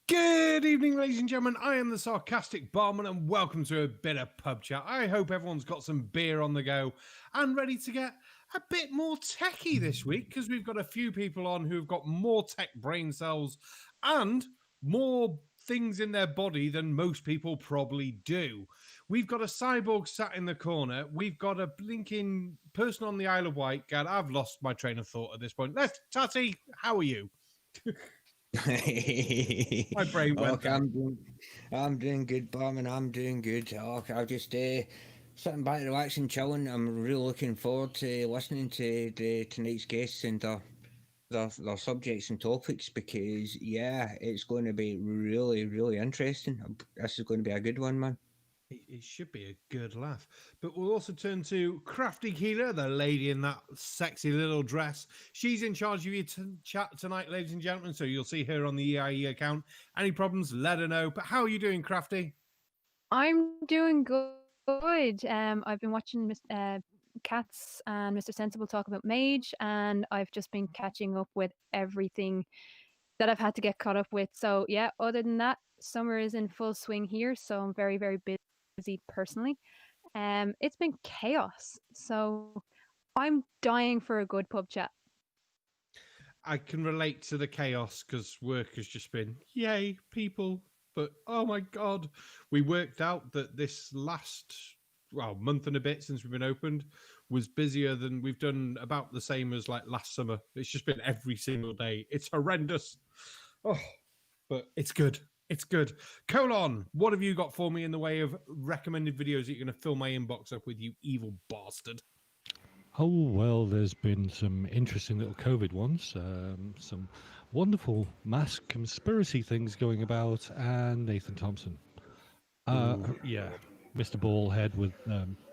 Good evening, ladies and gentlemen. I am the Sarcastic Barman, and welcome to a bit of pub chat. I hope everyone's got some beer on the go and ready to get a bit more techie this week, because we've got a few people on who've got more tech brain cells and more things in their body than most people probably do. We've got a cyborg sat in the corner. We've got a blinking person on the Isle of Wight. God, I've lost my train of thought at this point. Tatty, how are you? My brain went. Okay, I'm doing good, Barman. I'm doing good. Okay, I'll just sitting back, relaxing, chilling. I'm really looking forward to listening to tonight's guests and their subjects and topics, because it's going to be really, really interesting. This is going to be a good one, man. It should be a good laugh. But we'll also turn to Krafty Keelah, the lady in that sexy little dress. She's in charge of your chat tonight, ladies and gentlemen, so you'll see her on the EiE account. Any problems, let her know. But how are you doing, Krafty? I'm doing good. I've been watching Cats and Mr. Sensible talk about Mage, and I've just been catching up with everything that I've had to get caught up with. So, yeah, other than that, summer is in full swing here, so I'm very, very busy personally. It's been chaos, so I'm dying for a good pub chat. I can relate to the chaos because work has just been yay people, but oh my god, we worked out that this last month and a bit since we've been opened was busier than we've done, about the same as like last summer. It's just been every single day. It's horrendous. But it's good. It's good. Colon, what have you got for me in the way of recommended videos that you're going to fill my inbox up with, you evil bastard? Oh, well, there's been some interesting little COVID ones, some wonderful mass conspiracy things going about, and Nathan Thompson. Yeah, Mr. Ballhead with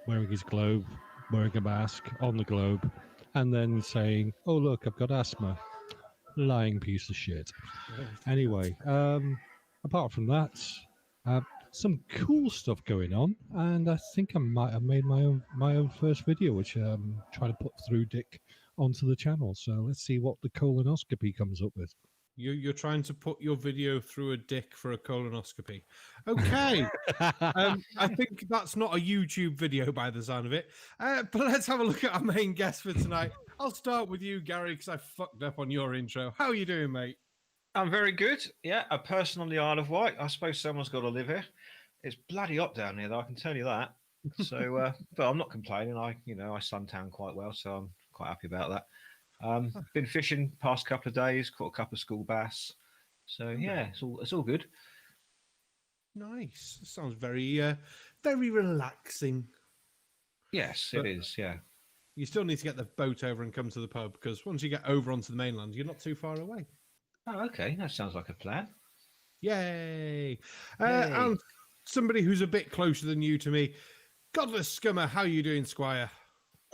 wearing his globe, wearing a mask on the globe, and then saying, oh, look, I've got asthma. Lying piece of shit. Anyway, apart from that, some cool stuff going on, and I think I might have made my own first video, which I'm trying to put through Dick onto the channel. So let's see what the colonoscopy comes up with. You're trying to put your video through a dick for a colonoscopy. Okay. I think that's not a YouTube video by the sound of it. But let's have a look at our main guest for tonight. I'll start with you, Gary, because I fucked up on your intro. How are you doing, mate? I'm very good. Yeah, a person on the Isle of Wight. I suppose someone's got to live here. It's bloody hot down here, though, I can tell you that. So, but I'm not complaining. I suntan quite well, so I'm quite happy about that. Been fishing past couple of days, caught a couple of school bass. So yeah, it's all good. Nice. Sounds very very relaxing. Yes, it is. Yeah. You still need to get the boat over and come to the pub, because once you get over onto the mainland, you're not too far away. Oh, okay. That sounds like a plan. Yay! And somebody who's a bit closer than you to me, Godless Scummer. How are you doing, Squire?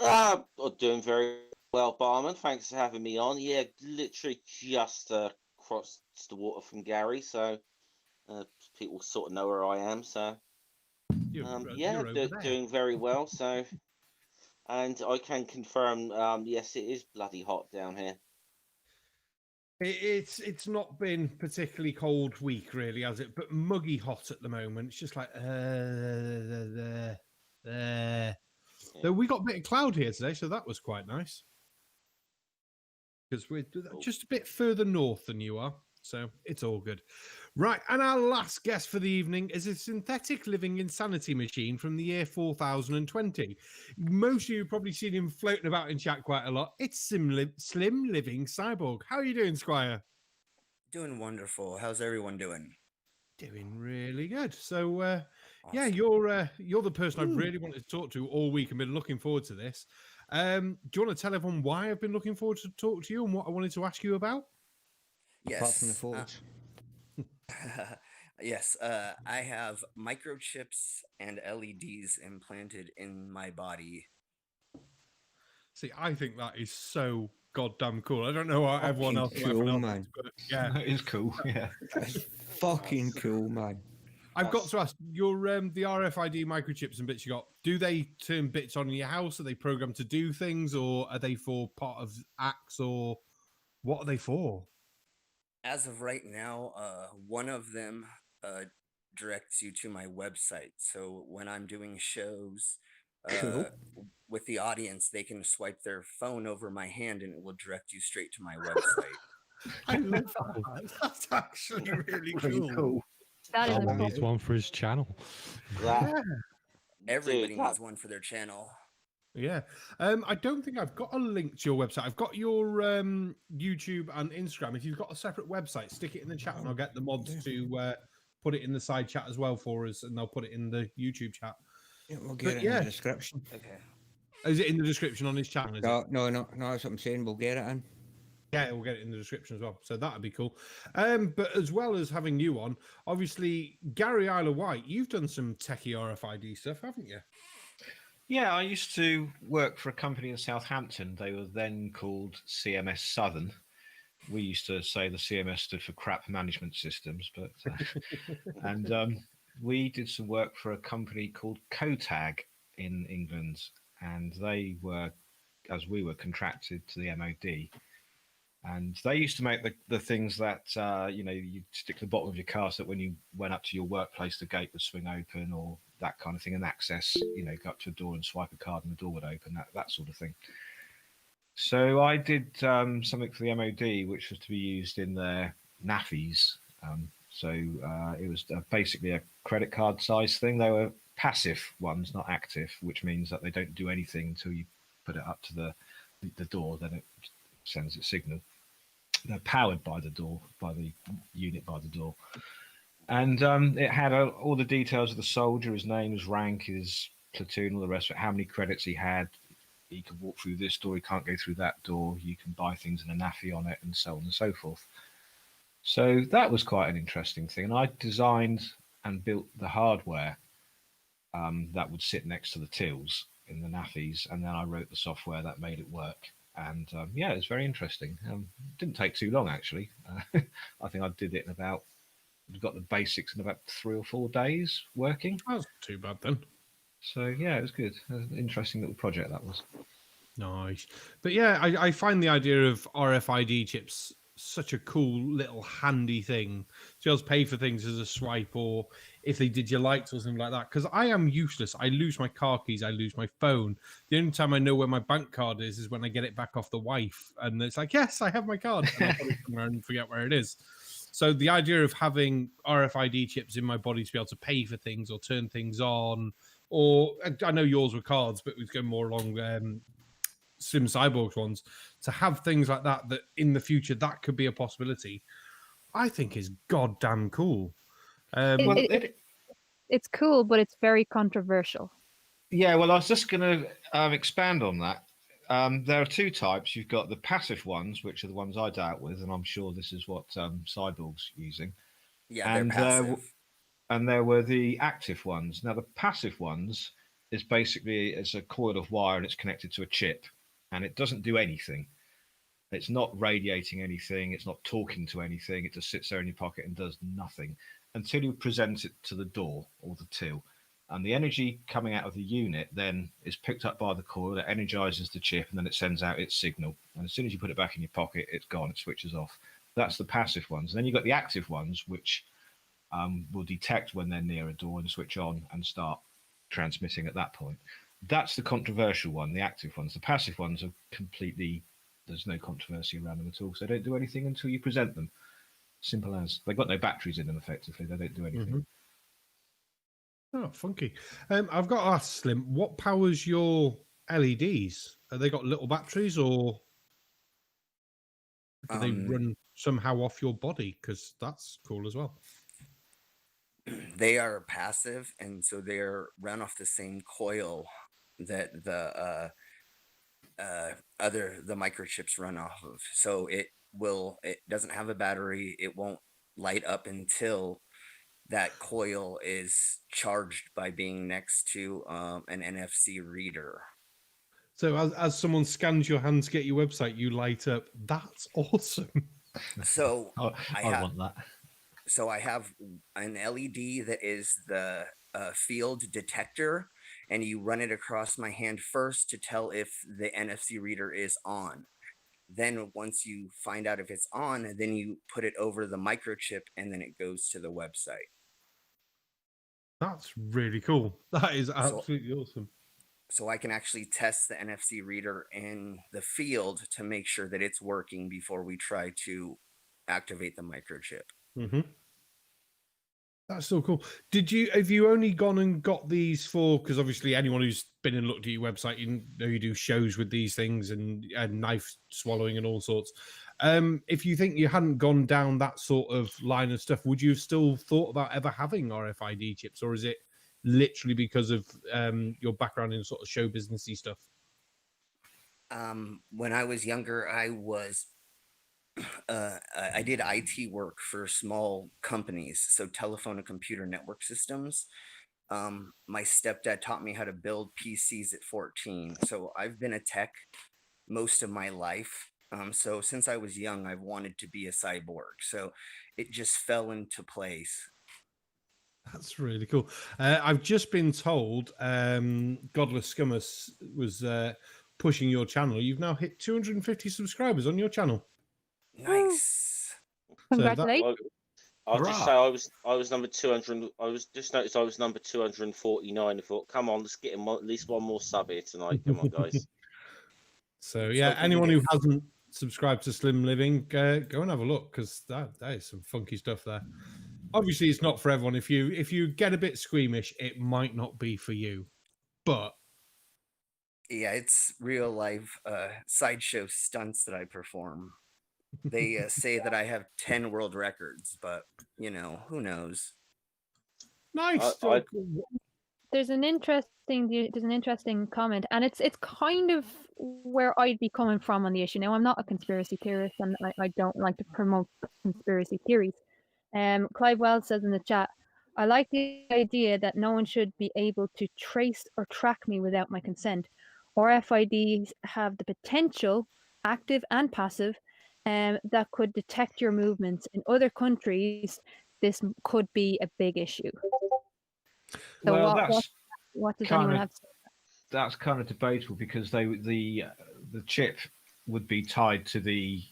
I'm doing very well, Barman. Thanks for having me on. Yeah, literally just crossed the water from Gary, so people sort of know where I am. So doing very well. So, and I can confirm, yes, it is bloody hot down here. It's not been particularly cold week, really, has it? But muggy hot at the moment. It's just like Though we got a bit of cloud here today, so that was quite nice. Because we're just a bit further north than you are, so it's all good. Right, and our last guest for the evening is a synthetic living insanity machine from the year 4020. Most of you have probably seen him floating about in chat quite a lot. It's Slim Living Cyborg. How are you doing, Squire? Doing wonderful. How's everyone doing? Doing really good. So, Awesome. yeah, you're the person I've really wanted to talk to all week and been looking forward to this. Do you want to tell everyone why I've been looking forward to talk to you and what I wanted to ask you about? Apart Yes. from the forge. Yes. I have microchips and LEDs implanted in my body. See, I think that is so goddamn cool. I don't know how everyone else, cool, man. but yeah, That is cool. Yeah. That's fucking cool, man. I've got to ask, your the RFID microchips and bits you got, do they turn bits on in your house? Are they programmed to do things, or are they for part of acts, or what are they for? As of right now, one of them directs you to my website. So when I'm doing shows Cool. with the audience, they can swipe their phone over my hand and it will direct you straight to my website. I love that. That's actually really Pretty cool. cool. That is Barman impressive. needs one for his channel. That, Everybody dude, needs one for their channel. Yeah. I don't think I've got a link to your website. I've got your YouTube and Instagram. If you've got a separate website, stick it in the chat and I'll get the mods to put it in the side chat as well for us, and they'll put it in the YouTube chat. Yeah, we'll get it in yeah. the description. Okay. Is it in the description on his channel? Is it? No, that's what I'm saying. We'll get it in. Yeah, we'll get it in the description as well. So that'd be cool. But as well as having you on, obviously, Gary Isla White, you've done some techie RFID stuff, haven't you? Yeah, I used to work for a company in Southampton. They were then called CMS Southern. We used to say the CMS stood for Crap Management Systems, but and we did some work for a company called Cotag in England, and they were, as we were, contracted to the MOD. And they used to make the things that, you'd stick to the bottom of your car so that when you went up to your workplace, the gate would swing open or that kind of thing, and access, go up to a door and swipe a card and the door would open, that sort of thing. So I did something for the MOD, which was to be used in their NAFIs. It was basically a credit card size thing. They were passive ones, not active, which means that they don't do anything until you put it up to the door, then it sends its signal. They're powered by the door, by the unit by the door. And it had all the details of the soldier, his name, his rank, his platoon, all the rest of it, how many credits he had. He could walk through this door, he can't go through that door. You can buy things in a NAFI on it, and so on and so forth. So that was quite an interesting thing. And I designed and built the hardware that would sit next to the tills in the NAFIs. And then I wrote the software that made it work. And it was very interesting. Didn't take too long, actually. I think I did it in got the basics in about 3 or 4 days working. That's not too bad then. So, yeah, it was good. It was an interesting little project, that was. Nice. But yeah, I find the idea of RFID chips such a cool little handy thing to be able to pay for things as a swipe, or if they did your lights or something like that. Because I am useless. I lose my car keys. I lose my phone. The only time I know where my bank card is when I get it back off the wife. And it's like, yes, I have my card. And I'll put it somewhere and forget where it is. So the idea of having RFID chips in my body to be able to pay for things or turn things on, or I know yours were cards, but we've gone more along Sim Cyborg's ones, to have things like that in the future that could be a possibility, I think is goddamn cool. It's cool, but it's very controversial. Yeah, well, I was just going to expand on that. There are 2 types. You've got the passive ones, which are the ones I dealt with, and I'm sure this is what Cyborg's using. Yeah, and they're passive. And there were the active ones. Now, the passive ones is basically it's a coil of wire and it's connected to a chip, and it doesn't do anything. It's not radiating anything. It's not talking to anything. It just sits there in your pocket and does nothing until you present it to the door or the till. And the energy coming out of the unit then is picked up by the coil, that energizes the chip, and then it sends out its signal. And as soon as you put it back in your pocket, it's gone, it switches off. That's the passive ones. And then you've got the active ones, which will detect when they're near a door and switch on and start transmitting at that point. That's the controversial one, the active ones. The passive ones are completely, there's no controversy around them at all, because they don't do anything until you present them. Simple as. They've got no batteries in them, effectively. They don't do anything. Oh, funky. I've got to ask, Slim, what powers your LEDs? Have they got little batteries, or do they run somehow off your body? Because that's cool as well. They are passive, and so they're run off the same coil that the microchips run off of. So it doesn't have a battery. It won't light up until that coil is charged by being next to an NFC reader. So as someone scans your hand to get your website, you light up. That's awesome. So I want that. So I have an LED that is the field detector, and you run it across my hand first to tell if the NFC reader is on. Then once you find out if it's on, then you put it over the microchip, and then it goes to the website. That's really cool. That is So absolutely awesome. so I can actually test the NFC reader in the field to make sure that it's working before we try to activate the microchip. Mm-hmm. That's so cool. Have you only gone and got these for, because obviously anyone who's been and looked at your website, you know you do shows with these things and knife swallowing and all sorts. If you think you hadn't gone down that sort of line of stuff, would you have still thought about ever having RFID chips, or is it literally because of your background in sort of show businessy stuff? When I was younger, I did IT work for small companies, so telephone and computer network systems. My stepdad taught me how to build PCs at 14, so I've been a tech most of my life. So since I was young, I've wanted to be a cyborg, so it just fell into place. That's really cool. I've just been told Godless Scummer was pushing your channel. You've now hit 250 subscribers on your channel. Nice. Congratulations. I'll just say I was number 200. I was just noticed I was number 249. I thought, come on, let's get him at least one more sub here tonight. Come on, guys. So yeah, Hopefully anyone we who get- hasn't subscribed to Slim Living, go and have a look, because that is some funky stuff there. Obviously, it's not for everyone. If you get a bit squeamish, it might not be for you. But Yeah, it's real life sideshow stunts that I perform. They say that I have 10 world records, but who knows? nice. I- There's an interesting comment, and it's kind of where I'd be coming from on the issue. Now, I'm not a conspiracy theorist, and I don't like to promote conspiracy theories. Clive Wells says in the chat, I like the idea that no one should be able to trace or track me without my consent. RFIDs have the potential, active and passive, that could detect your movements. In other countries, this could be a big issue. So Well, what does kind anyone of- have to say? that's kind of debatable because the chip would be tied to the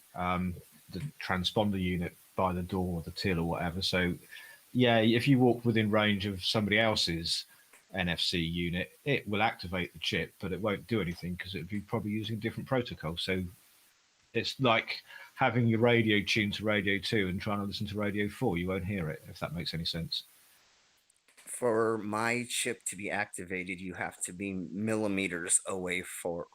transponder unit by the door or the till or whatever. So yeah, if you walk within range of somebody else's NFC unit, it will activate the chip, but it won't do anything because it would be probably using a different protocol. So it's like having your radio tuned to Radio 2 and trying to listen to Radio 4. You won't hear it, if that makes any sense. For my chip to be activated, you have to be millimeters away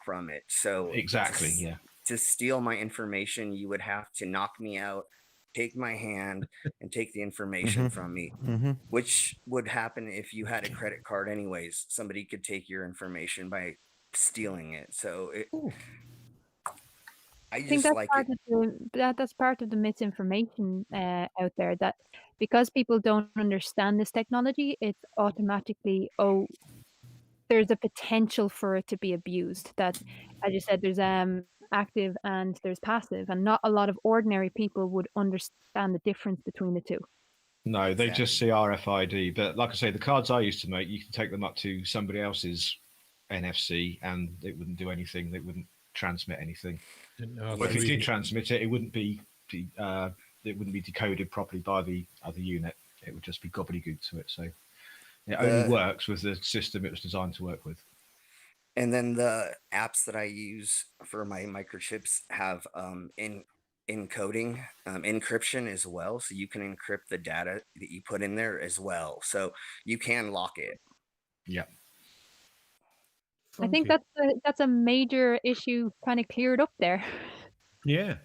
from it. So Exactly, yeah. to steal my information, you would have to knock me out, take my hand, and take the information from me, which would happen if you had a credit card anyways. Somebody could take your information by stealing it. So I think just that's like part it. of that's part of the misinformation out there, that because people don't understand this technology, it's automatically, there's a potential for it to be abused. That, as you said, there's active and there's passive, and not a lot of ordinary people would understand the difference between the two. No, they just see RFID. But like I say, the cards I used to make, you can take them up to somebody else's NFC and it wouldn't do anything. They wouldn't transmit anything. Or if it did transmit it, it wouldn't be decoded properly by the other unit. It would just be gobbledygook to it. So it only works with the system it was designed to work with. And then the apps that I use for my microchips have encoding, encryption as well. So you can encrypt the data that you put in there as well. So you can lock it. Yeah. I think that's a major issue kind of cleared up there. Yeah.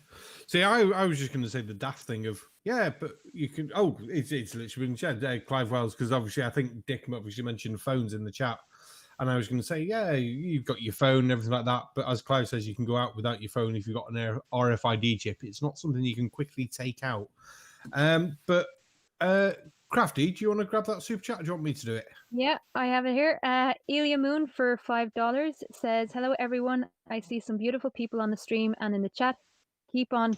See, I was just going to say the daft thing of, yeah, but you can, it's literally been said, Clive Wells, because obviously I think Dick obviously mentioned phones in the chat. And I was going to say, yeah, you've got your phone and everything like that. But as Clive says, you can go out without your phone if you've got an RFID chip. It's not something you can quickly take out. But Krafty, do you want to grab that super chat or do you want me to do it? Yeah, I have it here. Elia Moon for $5 says, hello, everyone. I see some beautiful people on the stream and in the chat. Keep on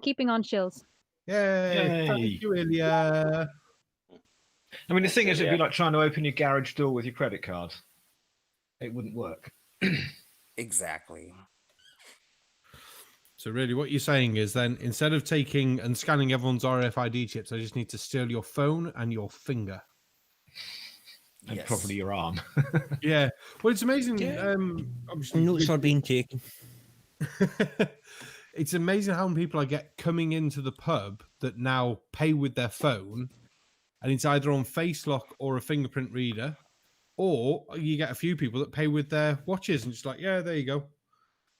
keeping on, shills. Yay. Thank you, Ilya. I mean, the thing is, it'd be like trying to open your garage door with your credit card. It wouldn't work. Exactly. So really what you're saying is then instead of taking and scanning everyone's RFID chips, I just need to steal your phone and your finger. And Yes. probably your arm. Yeah. Well, it's amazing. Yeah. Obviously, Notes are being taken. it's amazing how many people I get coming into the pub that now pay with their phone, and it's either on face lock or a fingerprint reader, or you get a few people that pay with their watches, and it's like, yeah, there you go.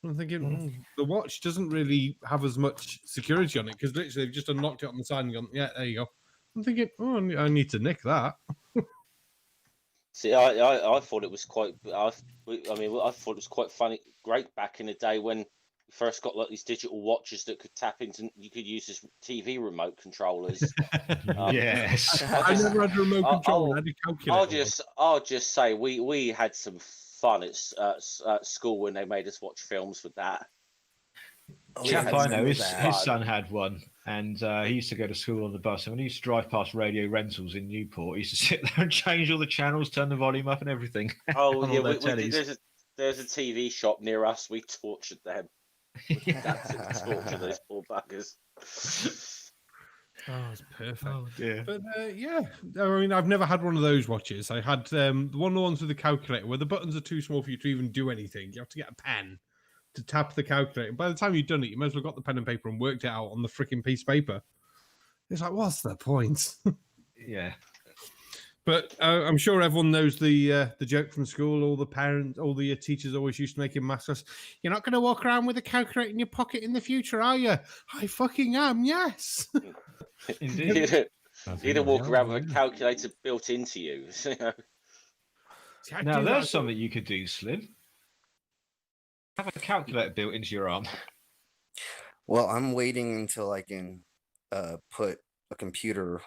I'm thinking the watch doesn't really have as much security on it because literally they've just unlocked it on the side and gone, yeah, there you go. I'm thinking, oh, I need to nick that. See, I thought it was quite. I thought it was quite funny, great back in the day when you first got like these digital watches that could tap into. You could use as TV remote controllers. Yes. I never had a remote control. I had a calculator. I'll just say we had some fun at school when they made us watch films with that. Chap yeah, I know, his that. son had one, and he used to go to school on the bus. And when he used to drive past Radio Rentals in Newport, he used to sit there and change all the channels, turn the volume up, and everything. Oh on yeah, all their there's a TV shop near us. We tortured them. Yeah. Absolutely tortured those poor buggers. Oh, it's perfect. Oh dear. But yeah, I mean, I've never had one of those watches. I had one of the ones with the calculator where the buttons are too small for you to even do anything. You have to get a pen to tap the calculator. By the time you've done it, you might as well got the pen and paper and worked it out on the freaking piece of paper. It's like, what's the point? Yeah. But I'm sure everyone knows the joke from school. All the parents, all the teachers always used to make him maskless. You're not going to walk around with a calculator in your pocket in the future, are you? I fucking am, yes. Indeed. You don't walk around with a calculator built into you. See, I Now do there's that- something you could do, Slim. Have a calculator built into your arm. Well, I'm waiting until I can put a computer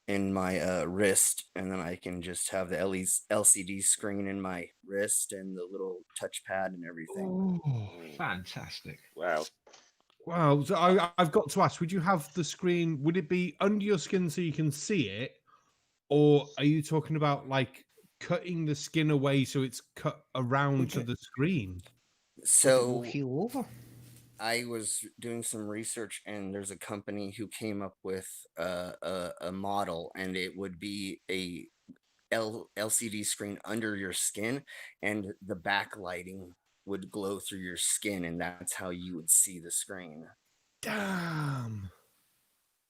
in my wrist, and then I can just have the LCD screen in my wrist and the little touchpad and everything. Fantastic. Wow. Wow. So I've got to ask, would you have the screen, would it be under your skin so you can see it? Or are you talking about like cutting the skin away so it's cut around to the screen? So Heel over. I was doing some research, and there's a company who came up with a model, and it would be a LCD screen under your skin, and the backlighting would glow through your skin, and that's how you would see the screen. Damn.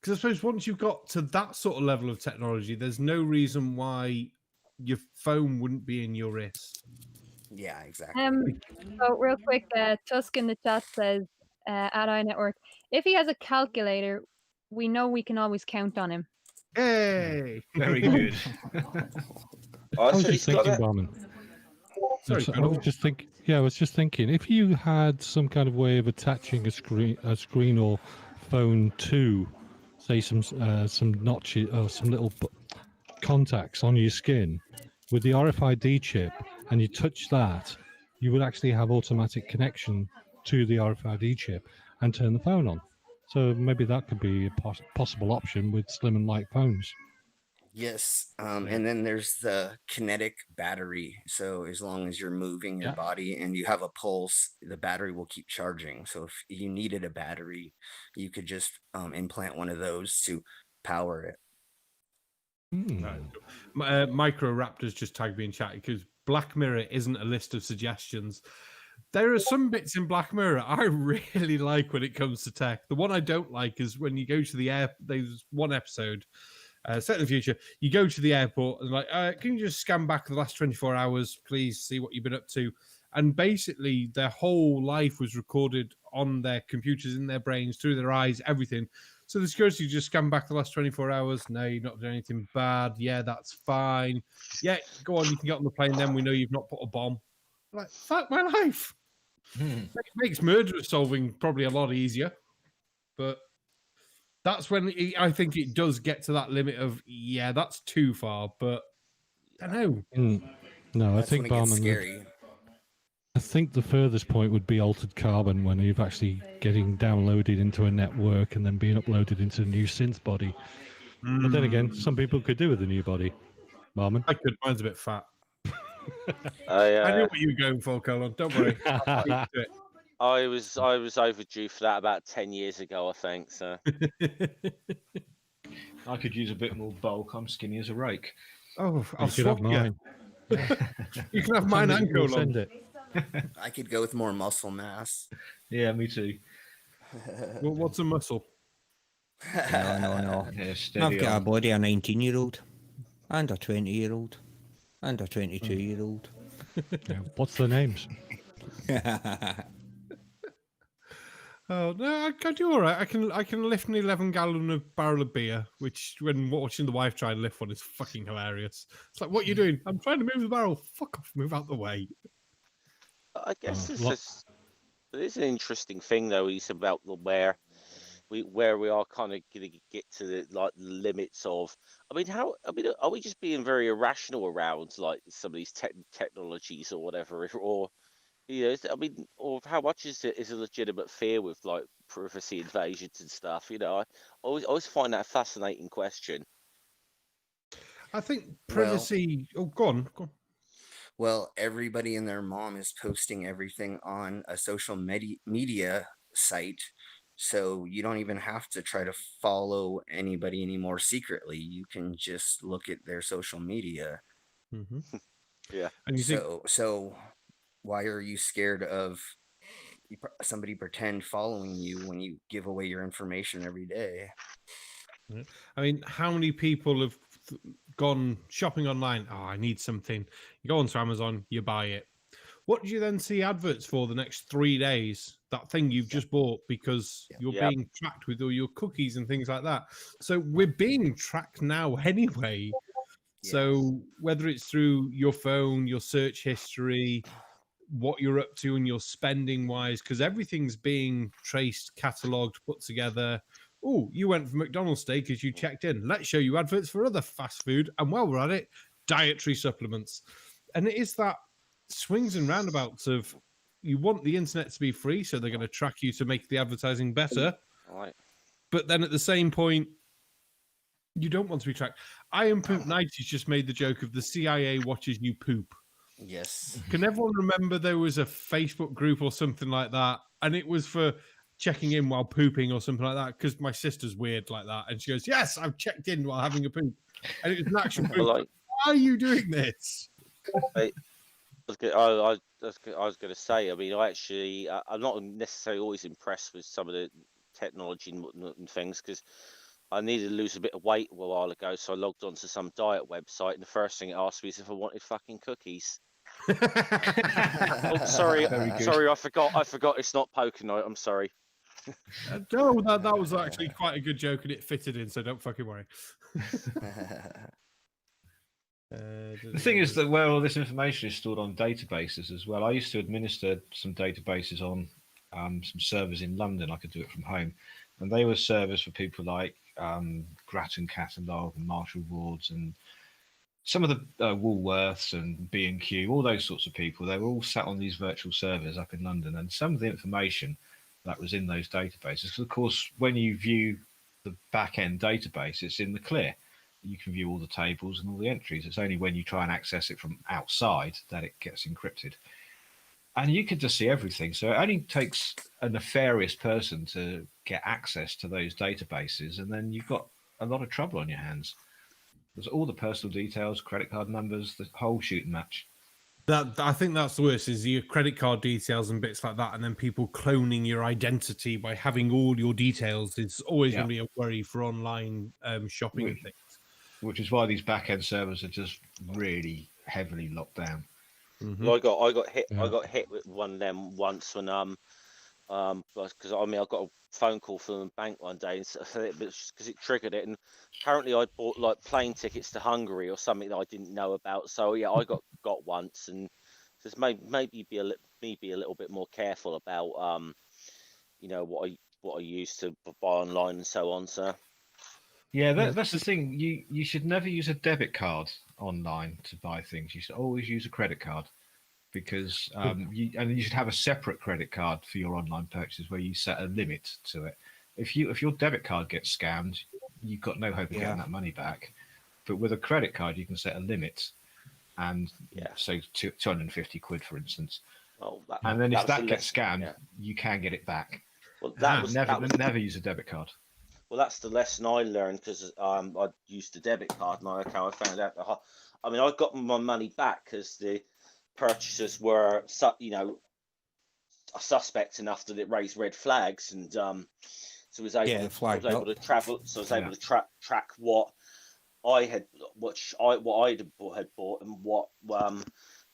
Because I suppose once you've got to that sort of level of technology, there's no reason why your phone wouldn't be in your wrist. Yeah, exactly. So real quick, Tusk in the chat says, at IoW Network, if he has a calculator, we know we can always count on him. Hey. Very good. Oh, I was so just he's got thinking, that. Barman. Sorry, I was just think. Yeah, I was just thinking. If you had some kind of way of attaching a screen or phone to, say, some notches or some little contacts on your skin with the RFID chip, and you touch that, you would actually have automatic connection to the RFID chip and turn the phone on. So maybe that could be a possible option with slim and light phones. Yes, and then there's the kinetic battery. So as long as you're moving your Yeah. body and you have a pulse, the battery will keep charging. So if you needed a battery, you could just implant one of those to power it. Micro Raptors just tagged me in chat because Black Mirror isn't a list of suggestions. There are some bits in Black Mirror I really like when it comes to tech. The one I don't like is when you go to the air. There's one episode set in the future. You go to the airport and like, can you just scan back the last 24 hours, please, see what you've been up to? And basically, their whole life was recorded on their computers, in their brains, through their eyes, everything. So the security just scan back the last 24 hours. No, you've not done anything bad. Yeah, that's fine. Yeah, go on, you can get on the plane then. We know you've not put a bomb. Like, fuck my life. It makes murder solving probably a lot easier. But that's when I think it does get to that limit of, yeah, that's too far. But I don't know. No, That's I think when it gets Barman. scary. I think the furthest point would be altered carbon, when you've actually getting downloaded into a network and then being uploaded into a new synth body. But then again, some people could do with a new body. Barman. I could. Mine's a bit fat. I I knew what you were going for, Colin. Don't worry. I'll keep to it. I was overdue for that about 10 years ago, I think. So I could use a bit more bulk. I'm skinny as a rake. Oh, I'll You could have swap you. mine. You can have Send mine it, and we'll go send long. it. I could go with more muscle mass. Yeah, me too. Well, what's a muscle? No. Yeah, I've steady got a on. body of a 19-year-old, and a 20-year-old, and a 22-year-old. Yeah, what's the names? Oh no, I do all right. I can lift an 11-gallon of barrel of beer, which when watching the wife try and lift one is fucking hilarious. It's like, what are you doing? I'm trying to move the barrel. Fuck off, move out the way. I guess Oh, it's lo- just, it is an interesting thing though. Is about where we are kind of going to get to the limits of. I mean, are we just being very irrational around like some of these technologies or whatever, or I mean, or how much is a legitimate fear with like privacy invasions and stuff? I always find that a fascinating question. I think Well- privacy. Oh, go on. Well, everybody and their mom is posting everything on a social media site. So you don't even have to try to follow anybody anymore secretly. You can just look at their social media. Mm-hmm. Yeah. And you think So why are you scared of somebody pretend following you when you give away your information every day? I mean, how many people have gone shopping online? Oh, I need something. You go onto Amazon, you buy it. What do you then see adverts for the next 3 days? That thing you've just bought because you're Yep. being tracked with all your cookies and things like that. So we're being tracked now anyway. So whether it's through your phone, your search history, what you're up to and your spending wise, because everything's being traced, catalogued, put together. Oh, you went for McDonald's steak as you checked in. Let's show you adverts for other fast food. And while we're at it, dietary supplements. And it is that swings and roundabouts of you want the internet to be free, so they're going to track you to make the advertising better. Right. But then at the same point, you don't want to be tracked. I Am Poop 90's just made the joke of the CIA watches you poop. Yes. Can everyone remember there was a Facebook group or something like that? And it was for checking in while pooping or something like that, because my sister's weird like that. And she goes, yes, I've checked in while having a poop. And it was an actual poop. Like, why are you doing this? I was going to say. I mean, I'm not necessarily always impressed with some of the technology and things, because I needed to lose a bit of weight a while ago, so I logged onto some diet website, and the first thing it asked me is if I wanted fucking cookies. Oh, sorry, I forgot. It's not poker night. I'm sorry. No, that was actually quite a good joke, and it fitted in, so don't fucking worry. The thing is that where all this information is stored on databases as well. I used to administer some databases on some servers in London. I could do it from home, and they were servers for people like Grattan Catalogue and Marshall Wards and some of the Woolworths and B&Q, all those sorts of people. They were all sat on these virtual servers up in London, and some of the information that was in those databases, because of course when you view the back-end database, it's in the clear. You can view all the tables and all the entries. It's only when you try and access it from outside that it gets encrypted. And you can just see everything. So it only takes a nefarious person to get access to those databases, and then you've got a lot of trouble on your hands. There's all the personal details, credit card numbers, the whole shooting match. I think that's the worst, is your credit card details and bits like that, and then people cloning your identity by having all your details is always going to be a worry for online shopping and things. Which is why these back-end servers are just really heavily locked down. Mm-hmm. Well, I got hit. Yeah. I got hit with one of them once when because I got a phone call from the bank one day, and because it triggered it, and apparently I bought like plane tickets to Hungary or something that I didn't know about. So yeah, I got once, and just maybe be a little bit more careful about what I use to buy online and so on. So. Yeah, that's the thing. You should never use a debit card online to buy things. You should always use a credit card, because you should have a separate credit card for your online purchases where you set a limit to it. If your debit card gets scammed, you've got no hope of getting that money back. But with a credit card, you can set a limit, and say 250 quid, for instance. Oh, And then if was that the gets lesson, scanned, yeah. you can get it back. Well, Never use a debit card. Well, that's the lesson I learned because I used the debit card, and I found out I mean, I got my money back because the purchasers were, suspect enough that it raised red flags, and so I was able to travel. So I was able to track what I had bought and what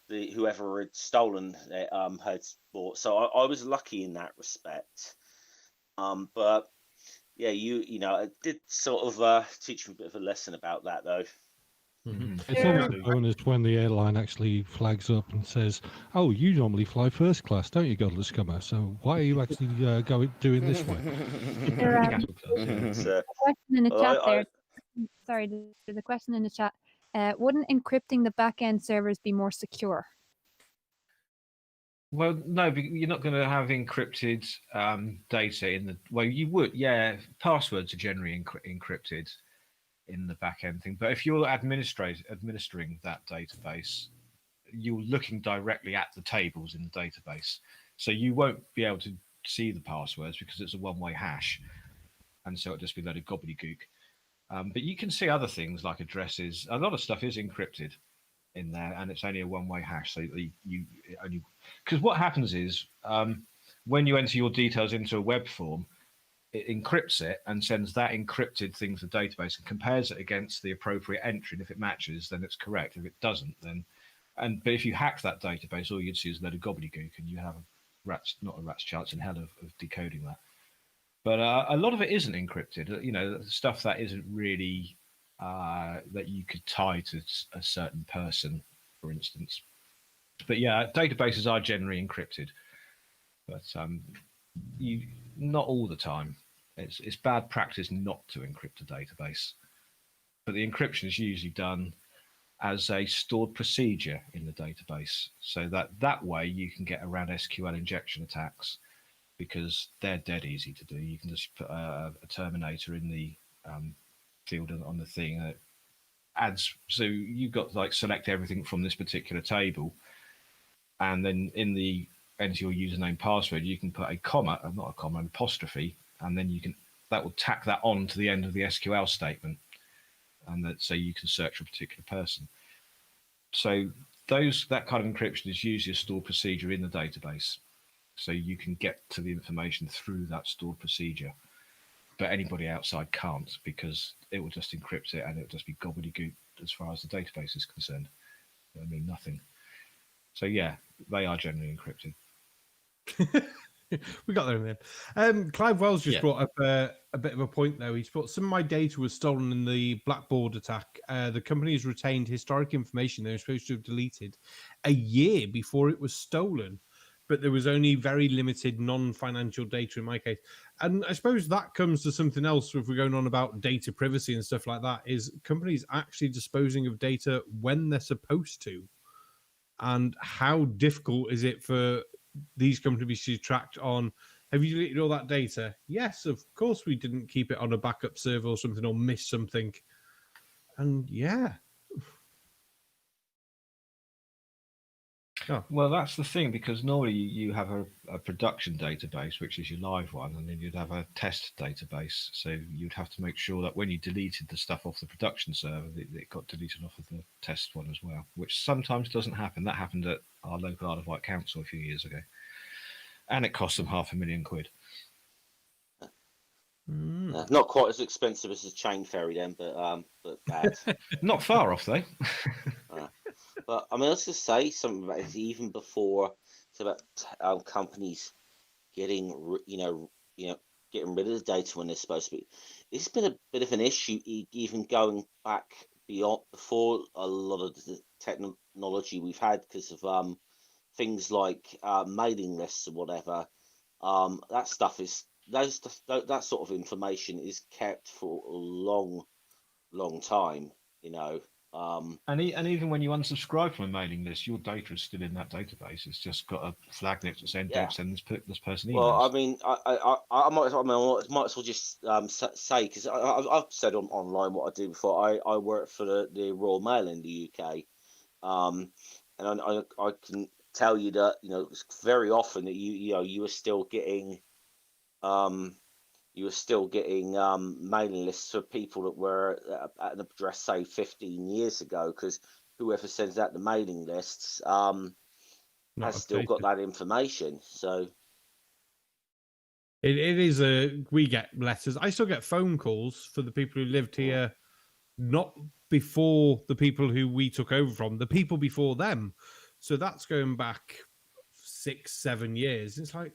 whoever had stolen it had bought. So I was lucky in that respect. But yeah, it did sort of teach me a bit of a lesson about that, though. It's always a bonus when the airline actually flags up and says, "Oh, you normally fly first class, don't you, Godless Scummer? So why are you actually doing this way?" It's, a question in the well, chat there. Sorry, there's a question in the chat. Wouldn't encrypting the back-end servers be more secure? Well, no, you're not going to have encrypted data in the. Well, you would, yeah. Passwords are generally encrypted in the back end thing, but if you're administering that database, you're looking directly at the tables in the database, so you won't be able to see the passwords because it's a one-way hash, and so it'll just be a load of gobbledygook. But you can see other things like addresses. A lot of stuff is encrypted in there, and it's only a one-way hash. So you only, because what happens is when you enter your details into a web form, it encrypts it and sends that encrypted thing to the database and compares it against the appropriate entry. And if it matches, then it's correct. If it doesn't, then but if you hack that database, all you'd see is a load of gobbledygook, and you have not a rat's chance in hell of decoding that. But a lot of it isn't encrypted. Stuff that isn't really that you could tie to a certain person, for instance. But yeah, databases are generally encrypted, but not all the time. It's bad practice not to encrypt a database, but the encryption is usually done as a stored procedure in the database, so that way you can get around SQL injection attacks, because they're dead easy to do. You can just put a terminator in the field on the thing that adds. So you've got select everything from this particular table, and then enter your username password. You can put a comma, not a comma, an apostrophe, and then that will tack that on to the end of the SQL statement, and so you can search for a particular person. So that kind of encryption is usually a stored procedure in the database. So you can get to the information through that stored procedure, but anybody outside can't, because it will just encrypt it and it will just be gobbledygook as far as the database is concerned. I mean, nothing. So yeah, they are generally encrypted. We got there in the end. Clive Wells just brought up a bit of a point, though. He's put, some of my data was stolen in the Blackboard attack. The company has retained historic information they were supposed to have deleted a year before it was stolen, but there was only very limited non-financial data in my case. And I suppose that comes to something else if we're going on about data privacy and stuff like that, is companies actually disposing of data when they're supposed to. And how difficult is it for these companies to track on, have you deleted all that data? Yes, of course we didn't keep it on a backup server or something, or miss something. And yeah. Oh. Well, that's the thing, because normally you have a production database, which is your live one, and then you'd have a test database. So you'd have to make sure that when you deleted the stuff off the production server, it got deleted off of the test one as well, which sometimes doesn't happen. That happened at our local Isle of Wight council a few years ago, and it cost them £500,000. Not quite as expensive as a chain ferry then, but bad. Not far off though. But I mean, let's just say something about it. Even before, it's about companies getting getting rid of the data when they're supposed to be. It's been a bit of an issue, even going back before a lot of the technology we've had, because of things like mailing lists or whatever. That stuff is that sort of information is kept for a long time. And even when you unsubscribe from a mailing list, your data is still in that database. It's just got a flag next to saying don't send this person emails. Well, I mean, I might as well just say, because I've said online what I do before. I work for the Royal Mail in the UK, and I can tell you that it's very often that you were still getting mailing lists for people that were at an address, say 15 years ago, because whoever sends out the mailing lists has still got that information. So it is we get letters. I still get phone calls for the people who lived here, not before the people who we took over from, the people before them. So that's going back 6-7 years. It's like,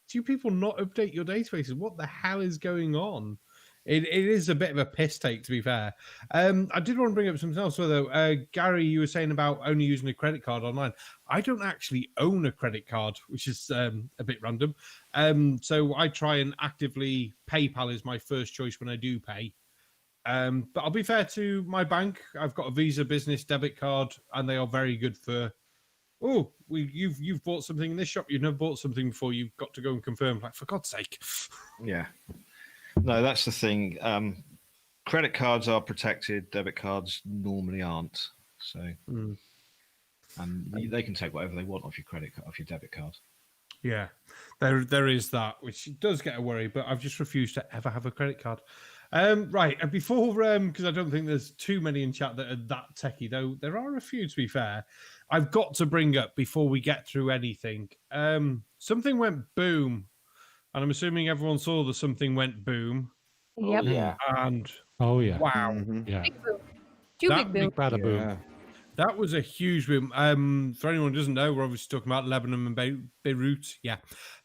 do you people not update your databases? What the hell is going on? It is a bit of a piss take, to be fair. I did want to bring up something else, though. Gary, you were saying about only using a credit card online. I don't actually own a credit card, which is a bit random. So I try and actively, PayPal is my first choice when I do pay. But I'll be fair to my bank. I've got a Visa Business debit card, and they are very good for, you've bought something in this shop, you've never bought something before, you've got to go and confirm. Like, for God's sake. Yeah. No, that's the thing. Credit cards are protected. Debit cards normally aren't. So, and they can take whatever they want off your credit card, off your debit card. Yeah, there is that, which does get a worry. But I've just refused to ever have a credit card. Right, and before, because I don't think there's too many in chat that are that techie, though there are a few, to be fair. I've got to bring up before we get through anything. Something went boom. And I'm assuming everyone saw the something went boom. Yep. yeah. And Oh yeah. wow, Yeah. Big boom. Two That big boom. Bada boom. that was a huge boom. For anyone who doesn't know, we're obviously talking about Lebanon and Beirut. Yeah.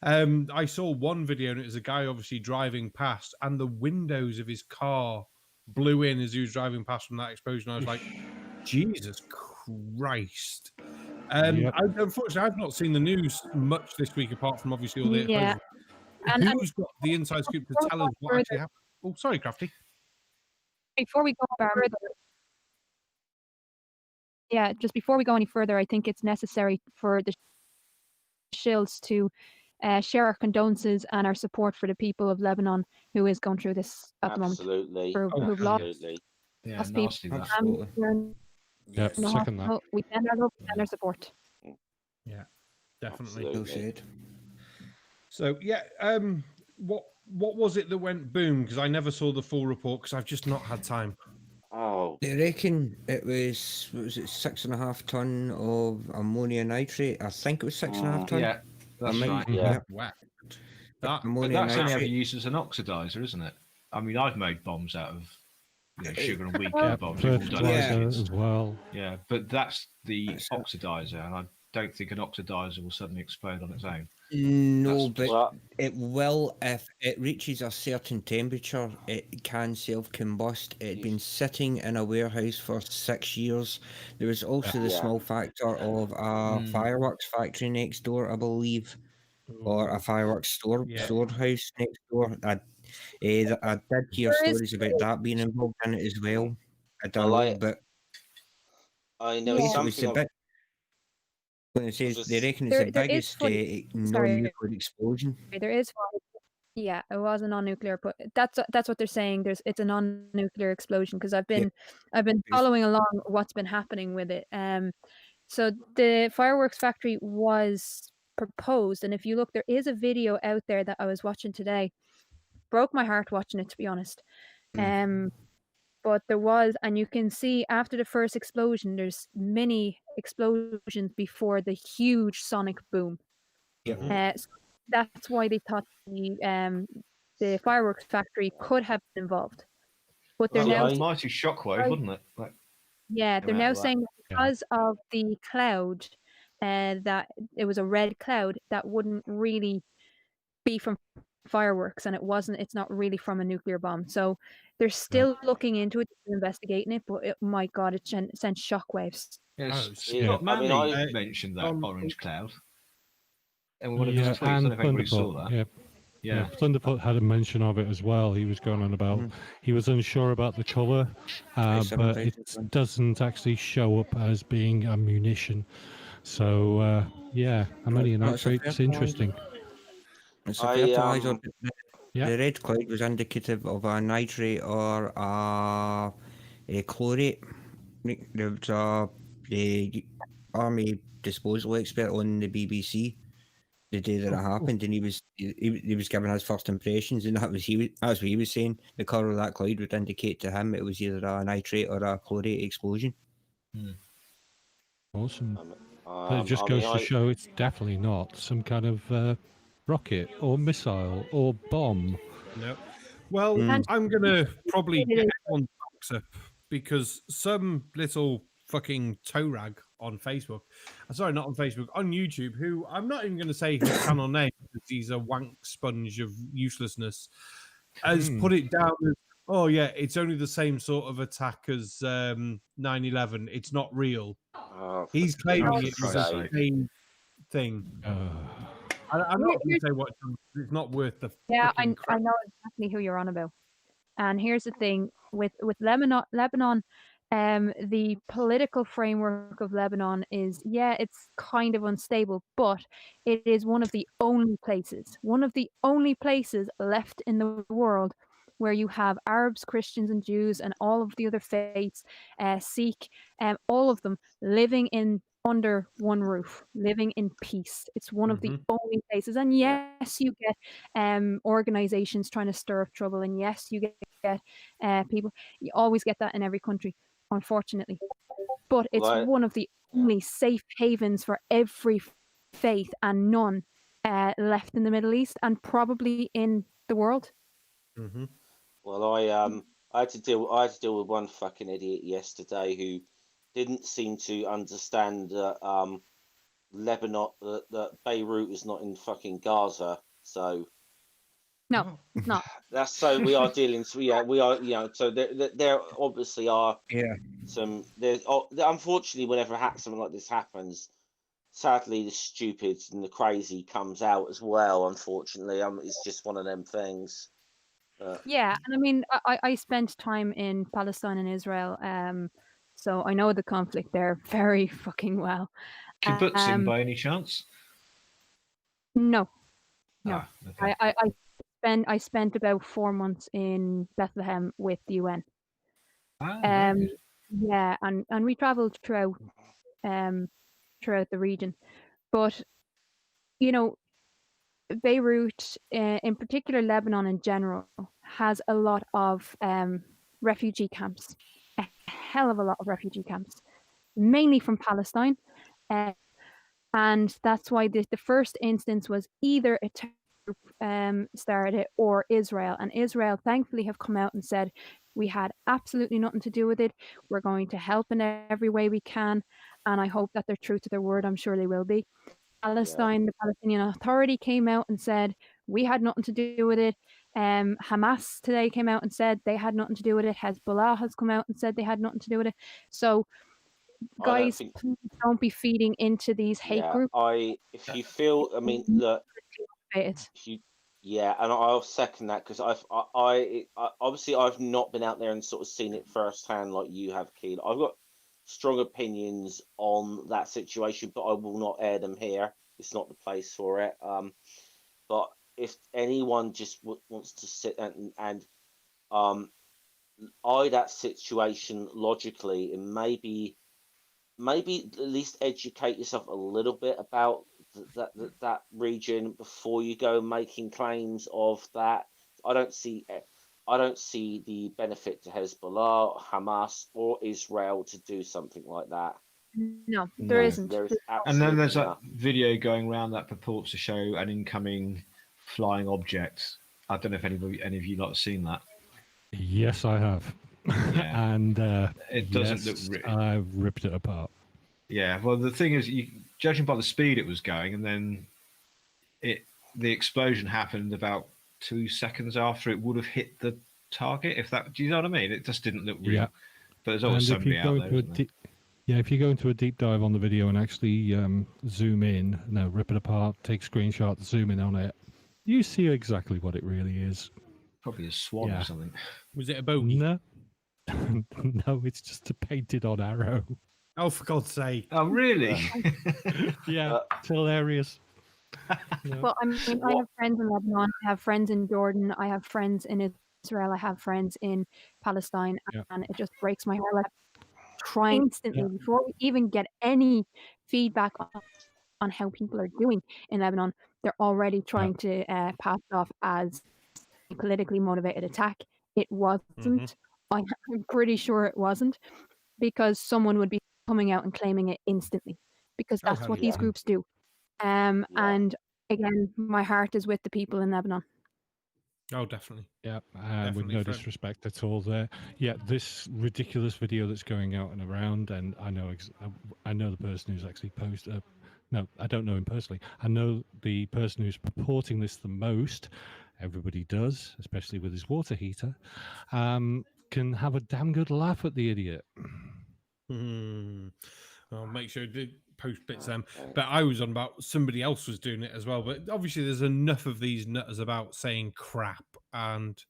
I saw one video, and it was a guy obviously driving past, and the windows of his car blew in as he was driving past from that explosion. I was like, Jesus Christ. Yep. Unfortunately, I've not seen the news much this week, apart from obviously all the Yeah. explosions. And Who's got the inside scoop to tell us what actually happened? Oh, sorry, Krafty. before we go further, just before we go any further, I think it's necessary for the shills to share our condolences and our support for the people of Lebanon who is going through this at the moment. Absolutely. Who've lost Absolutely. Yeah, Lost people. nasty that. Absolutely. we're in Yep. the Second that. hospital. We send our love and our support. Yeah, definitely. Absolutely. Well said. So yeah, what was it that went boom? Because I never saw the full report because I've just not had time. Oh, They reckon it was, what was it, 6.5 ton of ammonia nitrate? I think it was 6.5 ton. Yeah, that's might- right. yeah. Wow. That But Ammonia that's only ever nitrate. used as an oxidizer, isn't it? I mean, I've made bombs out of sugar and wheat Yeah, bombs. We've all done Fertilizer it. as well. Yeah, but that's the That's it. oxidizer, and I don't think an oxidizer will suddenly explode on its own. No, That's- but Well, it will if it reaches a certain temperature. It can self-combust. It had been sitting in a warehouse for 6 years. There was also the Yeah. small factor of a fireworks factory next door, I believe, or a fireworks storehouse next door. I did hear There is- stories about that being involved in it as well. I don't Well, know, but I know Yeah. it was something. a bit. When it says Just- they reckon it's the There is biggest sorry. non-nuclear explosion. There is one. Yeah, it was a non-nuclear, but that's what they're saying. It's a non-nuclear explosion because I've been following along what's been happening with it. So the fireworks factory was proposed, and if you look, there is a video out there that I was watching today. Broke my heart watching it, to be honest. But there was, and you can see after the first explosion, there's many explosions before the huge sonic boom. Yep. So that's why they thought the fireworks factory could have been involved. But they're Well, now, a mighty shockwave, wouldn't it? Like, yeah, they're out now of that. saying that because of the cloud, that it was a red cloud that wouldn't really be from fireworks, and it's not really from a nuclear bomb. So they're still looking into it, investigating it. But my God, it sent shockwaves. yes, Oh, Scott I mean, Manley I- mentioned that orange cloud. And Yeah, one of his tweets, I don't and know if anybody saw Thunderfoot. that. Yeah. Yeah. Thunderfoot had a mention of it as well. He was going on about he was unsure about the color, Yes, I'm but afraid it so. doesn't actually show up as being a munition. So ammonium No, it's a nitrate's fertilizer. interesting. It's a I, fertilizer. Yeah. The red cloud was indicative of a nitrate or a chlorate. There was army disposal expert on the BBC the day that it happened, and he was giving his first impressions, and that's what he was saying. The colour of that cloud would indicate to him it was either a nitrate or a chlorate explosion. Awesome. But it just goes to show it's definitely not some kind of rocket or missile or bomb. No. Well, I'm going to probably get everyone's backs up because some little fucking toe rag on Facebook, sorry, not on Facebook, on YouTube, who I'm not even going to say his channel name because he's a wank sponge of uselessness, has put it down as, oh yeah, it's only the same sort of attack as 9/11. It's not real. He's claiming it was a same thing. I'm not going to say what it's not worth the. Yeah, I crap. know exactly who you're on about. And here's the thing with Lebanon, the political framework of Lebanon is, it's kind of unstable, but it is one of the only places left in the world where you have Arabs, Christians, and Jews, and all of the other faiths, Sikh, all of them living under one roof, living in peace. It's one of the only places. And yes, you get organizations trying to stir up trouble, and yes, you get people. You always get that in every country, unfortunately. But it's one of the only safe havens for every faith, and none left in the Middle East, and probably in the world. Well, I had to deal with one fucking idiot yesterday who didn't seem to understand that Lebanon, that Beirut is not in fucking Gaza. So no, it's not. That's so we are dealing. So we are. So there obviously are some. There's unfortunately, whenever something like this happens, sadly the stupid and the crazy comes out as well. Unfortunately, it's just one of them things. Yeah, and I mean, I spent time in Palestine and Israel, so I know the conflict there very fucking well. Kibbutzing by any chance? No. Okay. I spent about 4 months in Bethlehem with the UN. Nice. Yeah, and we travelled throughout the region, but Beirut, in particular, Lebanon in general, has a lot of refugee camps, a hell of a lot of refugee camps, mainly from Palestine. And that's why the first instance was either a terror group started it or Israel. And Israel, thankfully, have come out and said, we had absolutely nothing to do with it. We're going to help in every way we can. And I hope that they're true to their word. I'm sure they will be. Palestine, the Palestinian Authority came out and said, we had nothing to do with it. Hamas today came out and said they had nothing to do with it. Hezbollah has come out and said they had nothing to do with it. So, guys, please don't be feeding into these hate groups. If you feel, I mean, look, and I'll second that because I obviously I've not been out there and sort of seen it firsthand like you have, Keelah. I've got strong opinions on that situation, but I will not air them here. It's not the place for it. But if anyone just wants to sit and eye that situation logically, and maybe at least educate yourself a little bit about that region before you go making claims of that. I don't see the benefit to Hezbollah, Hamas, or Israel to do something like that. No, there isn't. And then there's that video going around that purports to show an incoming flying object. I don't know if any of you lot have seen that. Yes, I have. Yeah. And it doesn't look. I ripped it apart. Yeah. Well, the thing is, judging by the speed it was going, and then the explosion happened about 2 seconds after it would have hit the target. Do you know what I mean? It just didn't look real. Yeah. But there's always somebody out there. If you go into a deep dive on the video and actually zoom in, rip it apart, take screenshots, zoom in on it, you see exactly what it really is. Probably a swan or something. Was it a bogey? No. No, it's just a painted on arrow. Oh, for God's sake. Oh, really? Yeah, it's hilarious. Yeah. Well, I mean, I have friends in Lebanon, I have friends in Jordan, I have friends in Israel, I have friends in Palestine, and it just breaks my heart. Like, trying instantly before we even get any feedback on how people are doing in Lebanon, they're already trying to pass it off as a politically motivated attack. It wasn't. I'm pretty sure it wasn't, because someone would be coming out and claiming it instantly, because Oh, that's hell what yeah. these groups do. And again, my heart is with the people in Lebanon. Oh, definitely. Yeah, with Definitely, no Fred. disrespect at all there. Yeah, this ridiculous video that's going out and around, and I know the person who's actually posted. No, I don't know him personally. I know the person who's purporting this the most. Everybody does, especially with his water heater. Can have a damn good laugh at the idiot. I'll make sure to post bits of them. But I was on about somebody else was doing it as well. But obviously, there's enough of these nutters about saying crap, and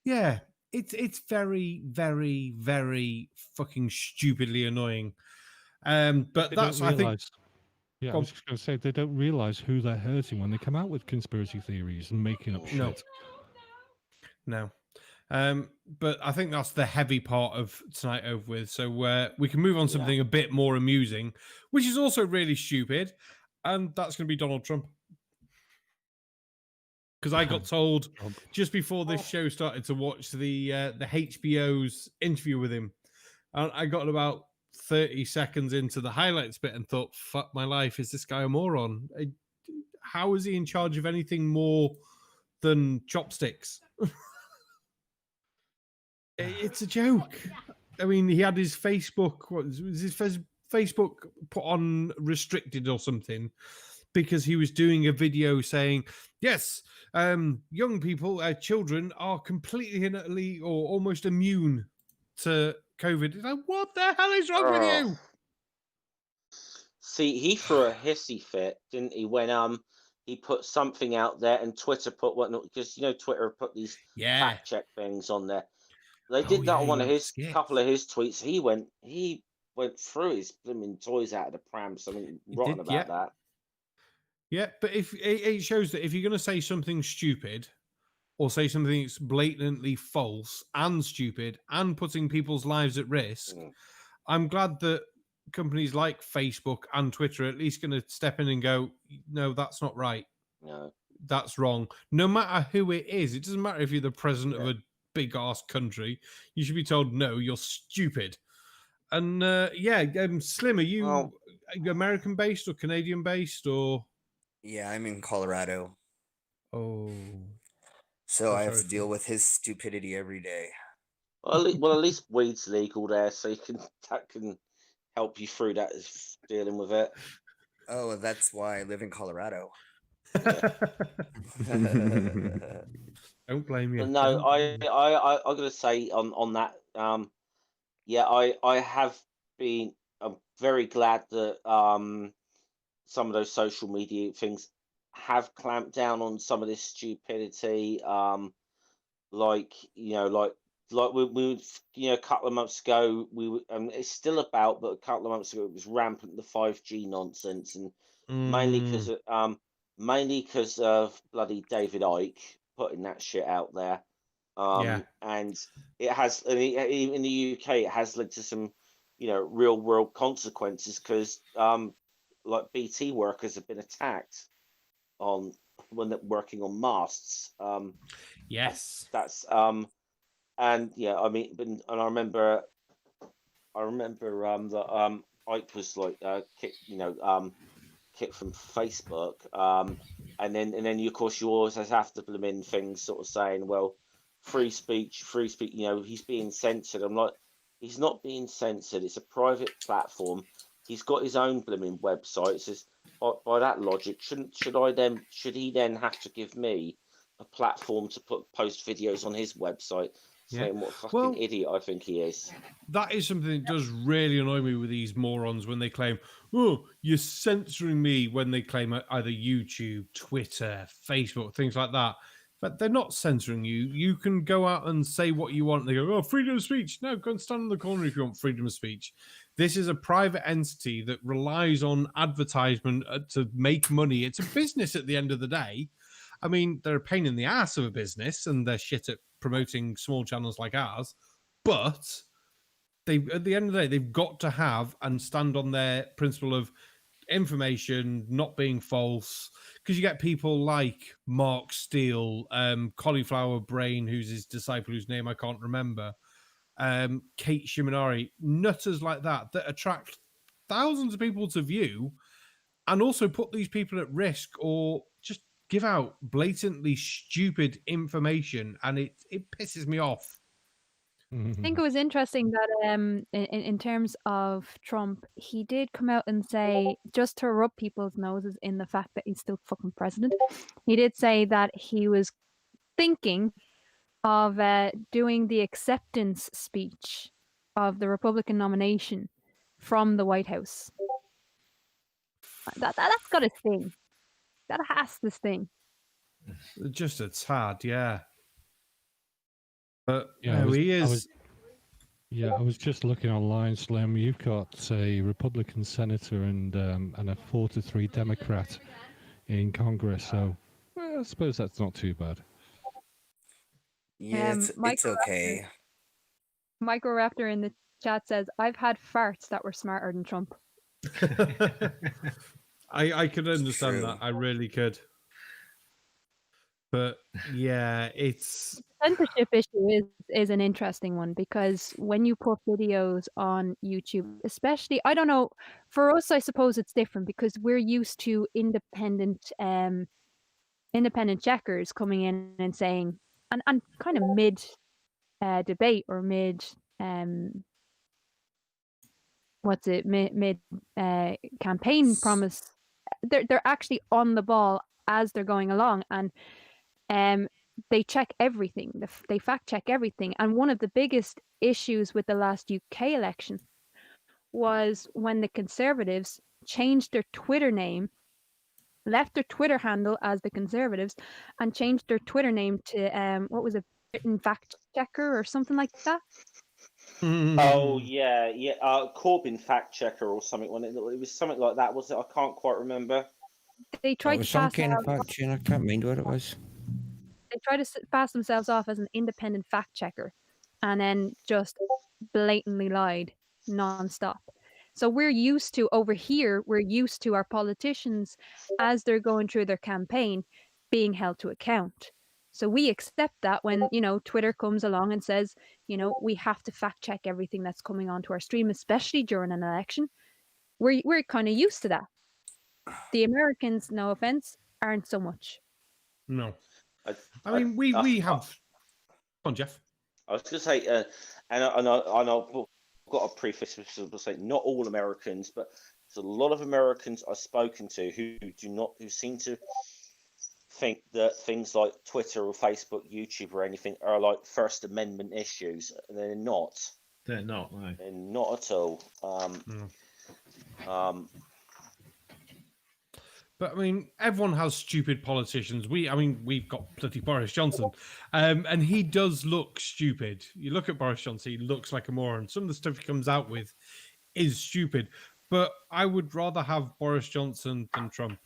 yeah, it's very, very, very fucking stupidly annoying. But They that's don't I think. realise. Yeah, I Go was just going to say they don't realise who they're hurting when they come out with conspiracy theories and making up No. shit. No. But I think that's the heavy part of tonight over with. So we can move on to something a bit more amusing, which is also really stupid, and that's going to be Donald Trump. Because I got told just before this show started to watch the HBO's interview with him, and I got about 30 seconds into the highlights bit and thought, "Fuck my life! Is this guy a moron? How is he in charge of anything more than chopsticks?" It's a joke. I mean, he had his Facebook. What was his Facebook put on restricted or something because he was doing a video saying, "Yes, young people, children are completely and utterly or almost immune to COVID." It's like, what the hell is wrong with you? See, he threw a hissy fit, didn't he? When he put something out there and Twitter put whatnot, because Twitter put these fact check things on there. They did that on one of his couple of his tweets. He went through his blooming toys out of the pram. Something rotten about that. Yeah, but if it shows that if you're going to say something stupid or say something that's blatantly false and stupid and putting people's lives at risk, I'm glad that companies like Facebook and Twitter are at least going to step in and go, "No, that's not right. No, that's wrong." No matter who it is, it doesn't matter if you're the president of a big ass country. You should be told, "No, you're stupid." And Slim, are you American based or Canadian based or? Yeah, I'm in Colorado. Oh, so I have to deal with his stupidity every day. Well, at least weed's legal there, so that can help you through that dealing with it. Oh, that's why I live in Colorado. Don't blame you. No, I gotta say on that. I have been. I'm very glad that some of those social media things have clamped down on some of this stupidity. Like we a couple of months ago, it's still about, but a couple of months ago it was rampant, the 5G nonsense, and mainly because of bloody David Icke putting that shit out there. And it has, in the UK, it has led to some, real world consequences because, like BT workers have been attacked when they're working on masts. Yes, that's and yeah, I mean, and I remember that Ike was like kicked from Facebook, and then you, of course, you always have to put them in things sort of saying, well, free speech, he's being censored. I'm like, he's not being censored. It's a private platform. He's got his own blooming website. So by that logic, should he then have to give me a platform to post videos on his website saying what a fucking idiot I think he is? That is something that does really annoy me with these morons when they claim, "Oh, you're censoring me," when they claim either YouTube, Twitter, Facebook, things like that. But they're not censoring you. You can go out and say what you want. They go, "Oh, freedom of speech." No, go and stand in the corner if you want freedom of speech. This is a private entity that relies on advertisement to make money. It's a business at the end of the day. I mean, they're a pain in the ass of a business and they're shit at promoting small channels like ours. But at the end of the day, they've got to have and stand on their principle of information not being false, because you get people like Mark Steele, Cauliflower Brain, who's his disciple, whose name I can't remember, Kate Shiminari, nutters like that attract thousands of people to view, and also put these people at risk, or just give out blatantly stupid information, and it pisses me off. I think it was interesting that in terms of Trump, he did come out and say, just to rub people's noses in the fact that he's still fucking president, he did say that he was thinking of doing the acceptance speech of the Republican nomination from the White House. That's got to sting. That has to sting. Just a tad, yeah. But Yeah, no, he is. I was just looking online, Slim. You've got a Republican senator and a 4-3 Democrat in Congress, so I suppose that's not too bad. Yeah, it's okay. Microraptor in the chat says, "I've had farts that were smarter than Trump." I could understand True. that. I really could. But yeah, it's Censorship issue is an interesting one, because when you put videos on YouTube, especially, I don't know, for us, I suppose it's different because we're used to independent checkers coming in and saying, and kind of mid debate or mid mid campaign promise, they're actually on the ball as they're going along, and they check everything. They fact check everything. And one of the biggest issues with the last UK election was when the Conservatives changed their Twitter name, left their Twitter handle as the Conservatives, and changed their Twitter name to what was it, Britain Fact Checker or something like that. Oh yeah, Corbyn Fact Checker or something. When it was something like that, was it? I can't quite remember. They tried to pass kind of fact check. I can't remember what it was. They try to pass themselves off as an independent fact checker, and then just blatantly lied nonstop. So we're used to, over here, we're used to our politicians, as they're going through their campaign, being held to account. So we accept that when, Twitter comes along and says, we have to fact check everything that's coming onto our stream, especially during an election. We're kind of used to that. The Americans, no offense, aren't so much. No. I mean, we have. Come on, Jeff. I was going to say, and I've got a preface to say, not all Americans, but there's a lot of Americans I've spoken to who seem to think that things like Twitter or Facebook, YouTube, or anything are like First Amendment issues. They're not. They're not. No. They're not at all. But I mean, everyone has stupid politicians. We've got bloody Boris Johnson, and he does look stupid. You look at Boris Johnson; he looks like a moron. Some of the stuff he comes out with is stupid. But I would rather have Boris Johnson than Trump.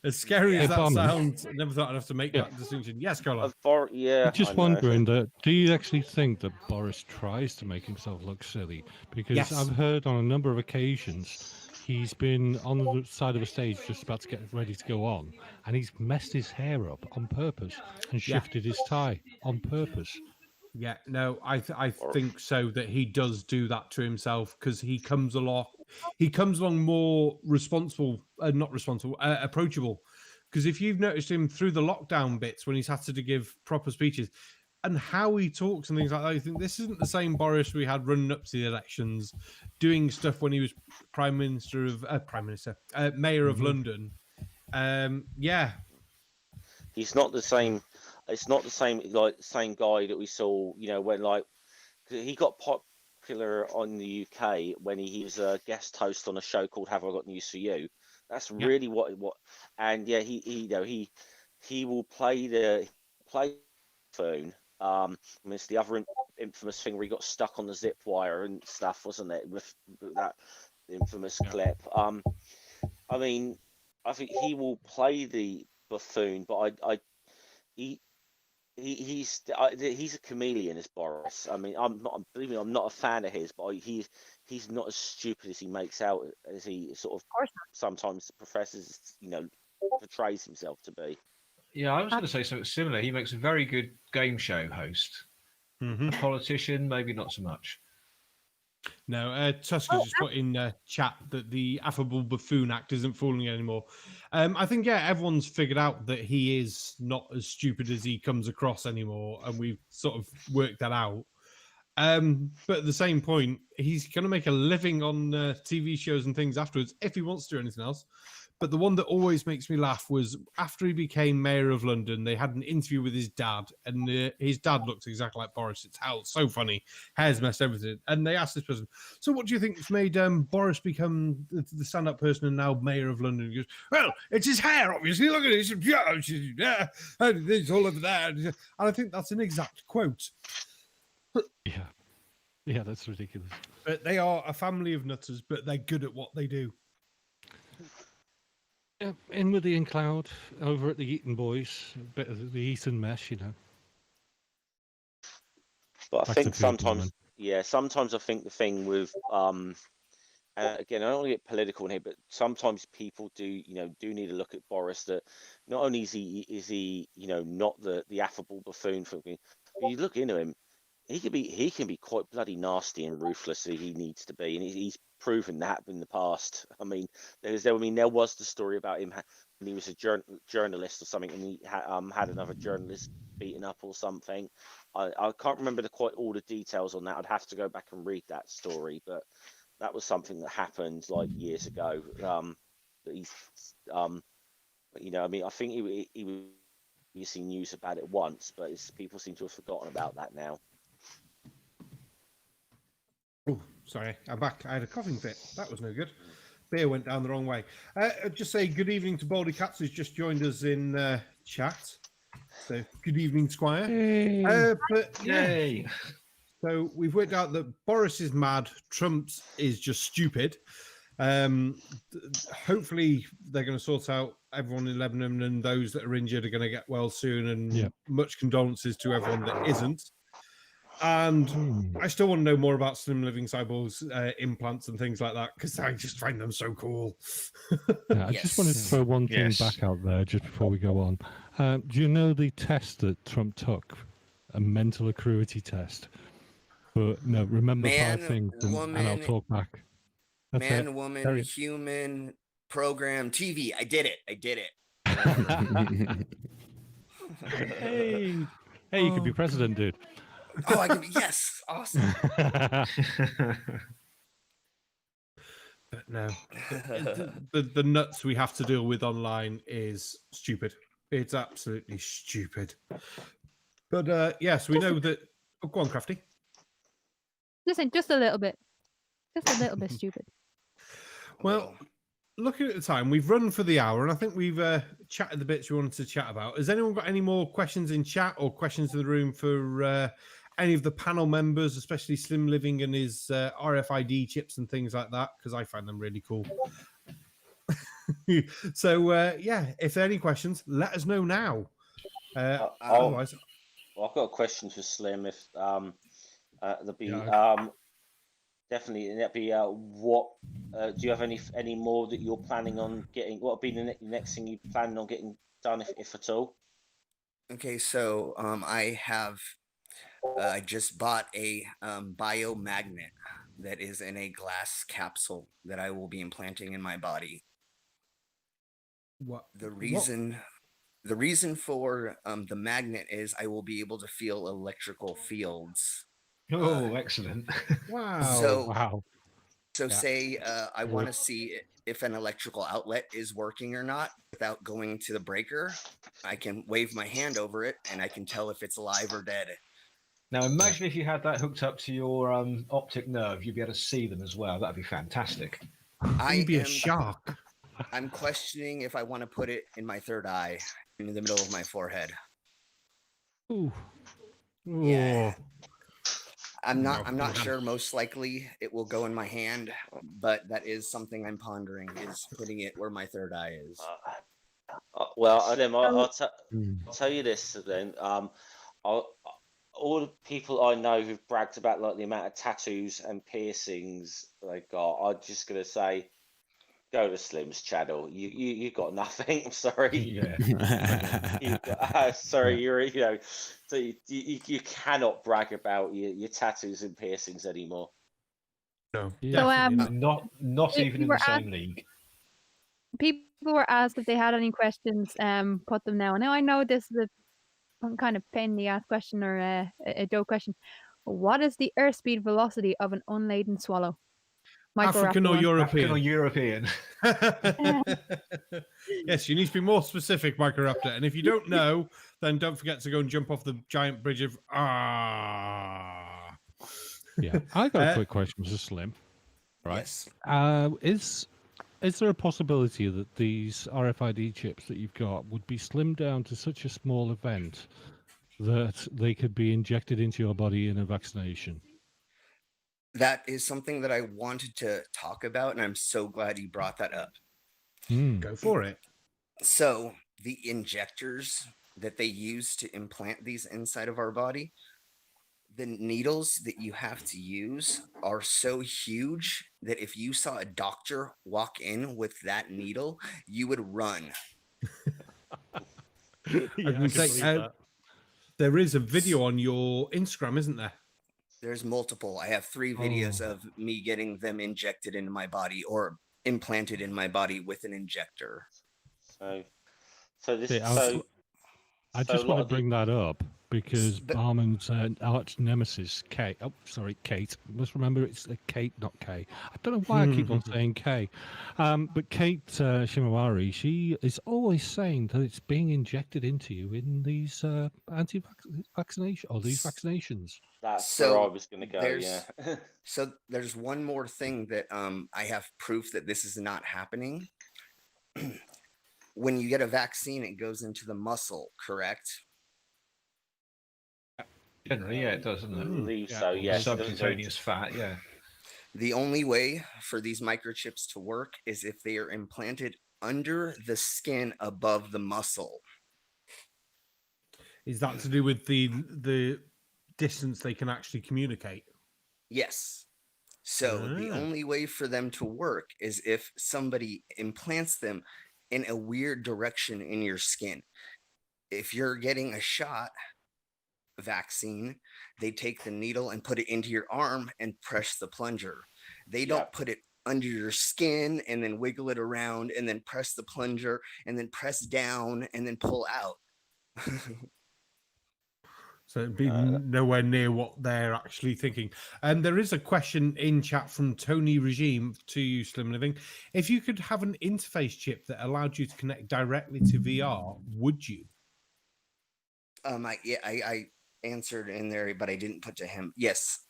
As scary as that sounds, I never thought I'd have to make that distinction. Yes, Carla. Yeah. I'm just wondering, do you actually think that Boris tries to make himself look silly? Because Yes. I've heard on a number of occasions he's been on the side of a stage just about to get ready to go on, and he's messed his hair up on purpose and shifted his tie on purpose. Yeah, no, I think so, that he does do that to himself, because he comes along more approachable. Because if you've noticed him through the lockdown bits when he's had to give proper speeches, and how he talks and things like that, you think this isn't the same Boris we had running up to the elections, doing stuff when he was mayor of London. Yeah, he's not the same. It's not the same guy that we saw. When he got popular on the UK when he was a guest host on a show called Have I Got News for You? That's really what. And yeah, he will play the phone. It's the other infamous thing where he got stuck on the zip wire and stuff, wasn't it? With that infamous clip. I think he will play the buffoon, but he's a chameleon, is Boris. I mean, believe me, I'm not a fan of his, but he's not as stupid as he makes out, as he sort of course sometimes professes, portrays himself to be. Yeah, I was going to say something similar. He makes a very good game show host. Mhm. A politician, maybe not so much. No, Tusker just put in chat that the affable buffoon act isn't fooling anymore. I think, everyone's figured out that he is not as stupid as he comes across anymore, and we've sort of worked that out. But at the same point, he's going to make a living on TV shows and things afterwards if he wants to do anything else. But the one that always makes me laugh was after he became mayor of London, they had an interview with his dad, and his dad looks exactly like Boris. It's so funny, hair's messed, everything. And they asked this person, "So, what do you think's made Boris become the stand-up person and now mayor of London?" He goes, "Well, it's his hair, obviously. Look at it. Yeah, it's all over there." And I think that's an exact quote. Yeah, that's ridiculous. But they are a family of nutters, but they're good at what they do. Yeah, in with the Ian Cloud over at the Eton Boys, a bit of the Eton mesh, But I Back think to Field sometimes, Barman. sometimes I think the thing with again, I don't want to get political in here, but sometimes people do need to look at Boris. That not only is he not the affable buffoon for me, but you look into him, he can be quite bloody nasty and ruthless as he needs to be, and he's proven that in the past. I mean, there was the story about him when he was a journalist or something, and he had another journalist beaten up or something. I can't remember quite all the details on that. I'd have to go back and read that story, but that was something that happened like years ago. That he's, I mean, I think we seen news about it once, but people seem to have forgotten about that now. Oh, sorry, I'm back. I had a coughing fit. That was no good. Beer went down the wrong way. Just say good evening to Baldy Cats, who's just joined us in chat. So good evening, Squire. Yay! So we've worked out that Boris is mad, Trump's is just stupid. Hopefully they're going to sort out everyone in Lebanon, and those that are injured are going to get well soon, and much condolences to everyone that isn't. And I still want to know more about Slim Living Cyborg's implants and things like that, because I just find them so cool. I just wanted to throw one thing back out there just before we go on. Do you know the test that Trump took? A mental acuity test. But no, remember Man, 5 things, and I'll talk back. That's man, it. woman, human, program, TV. I did it. Hey, you could be president, dude. Oh, I can be, yes, awesome. But no, the nuts we have to deal with online is stupid. It's absolutely stupid. But yes, we know that. Oh, go on, Krafty. Listen, just a little bit stupid. Well, looking at the time, we've run for the hour, and I think we've chatted the bits we wanted to chat about. Has anyone got any more questions in chat or questions in the room for any of the panel members, especially Slim Living and his RFID chips and things like that? Because I find them really cool. So, if there are any questions, let us know now. Otherwise, I've got a question for Slim. If there'll be definitely, and that'd be what do you have any more that you're planning on getting? What would be the next thing you plan on getting done, if at all? Okay, so I have just bought a biomagnet that is in a glass capsule that I will be implanting in my body. what The reason for the magnet is I will be able to feel electrical fields. Oh, excellent. Wow. So say I want to see if an electrical outlet is working or not without going to the breaker. I can wave my hand over it and I can tell if it's alive or dead. Now imagine if you had that hooked up to your optic nerve, you'd be able to see them as well. That'd be fantastic. You'd be a shark. I'm questioning if I want to put it in my third eye, in the middle of my forehead. Ooh. Yeah. I'm not sure. Most likely it will go in my hand, but that is something I'm pondering, is putting it where my third eye is. Well, I'll tell you this then. all the people I know who've bragged about like the amount of tattoos and piercings they got, I'm just gonna say, go to Slim's channel. You got nothing. I'm sorry. Yeah. Sorry, so you cannot brag about your tattoos and piercings anymore. No, Yeah. So, definitely not. Not we even in were the same league. people were asked if they had any questions. Put them now. Now I know this is a kind of pain in the ass question or a dope question. What is the airspeed velocity of an unladen swallow? African Microraptor or one. African or European? European? Yes, you need to be more specific, Microraptor. And if you don't know, then don't forget to go and jump off the giant bridge of Yeah, I got a quick question for Slim. Right. Yes. Is there a possibility that these RFID chips that you've got would be slimmed down to such a small event that they could be injected into your body in a vaccination? That is something that I wanted to talk about, and I'm so glad you brought that up. Go for it. So the injectors that they use to implant these inside of our body, the needles that you have to use are so huge that if you saw a doctor walk in with that needle, you would run. There is a video on your Instagram, isn't there? There's multiple. I have 3 videos of me getting them injected into my body or implanted in my body with an injector. So this. Yeah, I so just a lot want to of the- bring that up because Barman's arch nemesis, Kate. Oh, sorry, Kate. Must remember it's a Kate, not K. I don't know why I keep on saying K. But Kate Shimawari, she is always saying that it's being injected into you in these anti-vaccination or these vaccinations. That's where I was going to go. Yeah. So there's one more thing that I have proof that this is not happening. When you get a vaccine, it goes into the muscle, correct? Generally, yeah, it does, doesn't I it? believe so. Yes. Subcutaneous fat, yeah. The only way for these microchips to work is if they are implanted under the skin above the muscle. Is that to do with the distance they can actually communicate? Yes. So the only way for them to work is if somebody implants them in a weird direction in your skin. If you're getting a shot vaccine, they take the needle and put it into your arm and press the plunger. They don't put it under your skin and then wiggle it around and then press the plunger and then press down and then pull out. So it'd be nowhere near what they're actually thinking. And there is a question in chat from Tony Regime to you, Slim Living. If you could have an interface chip that allowed you to connect directly to VR, would you? I answered in there, but I didn't put to him. Yes.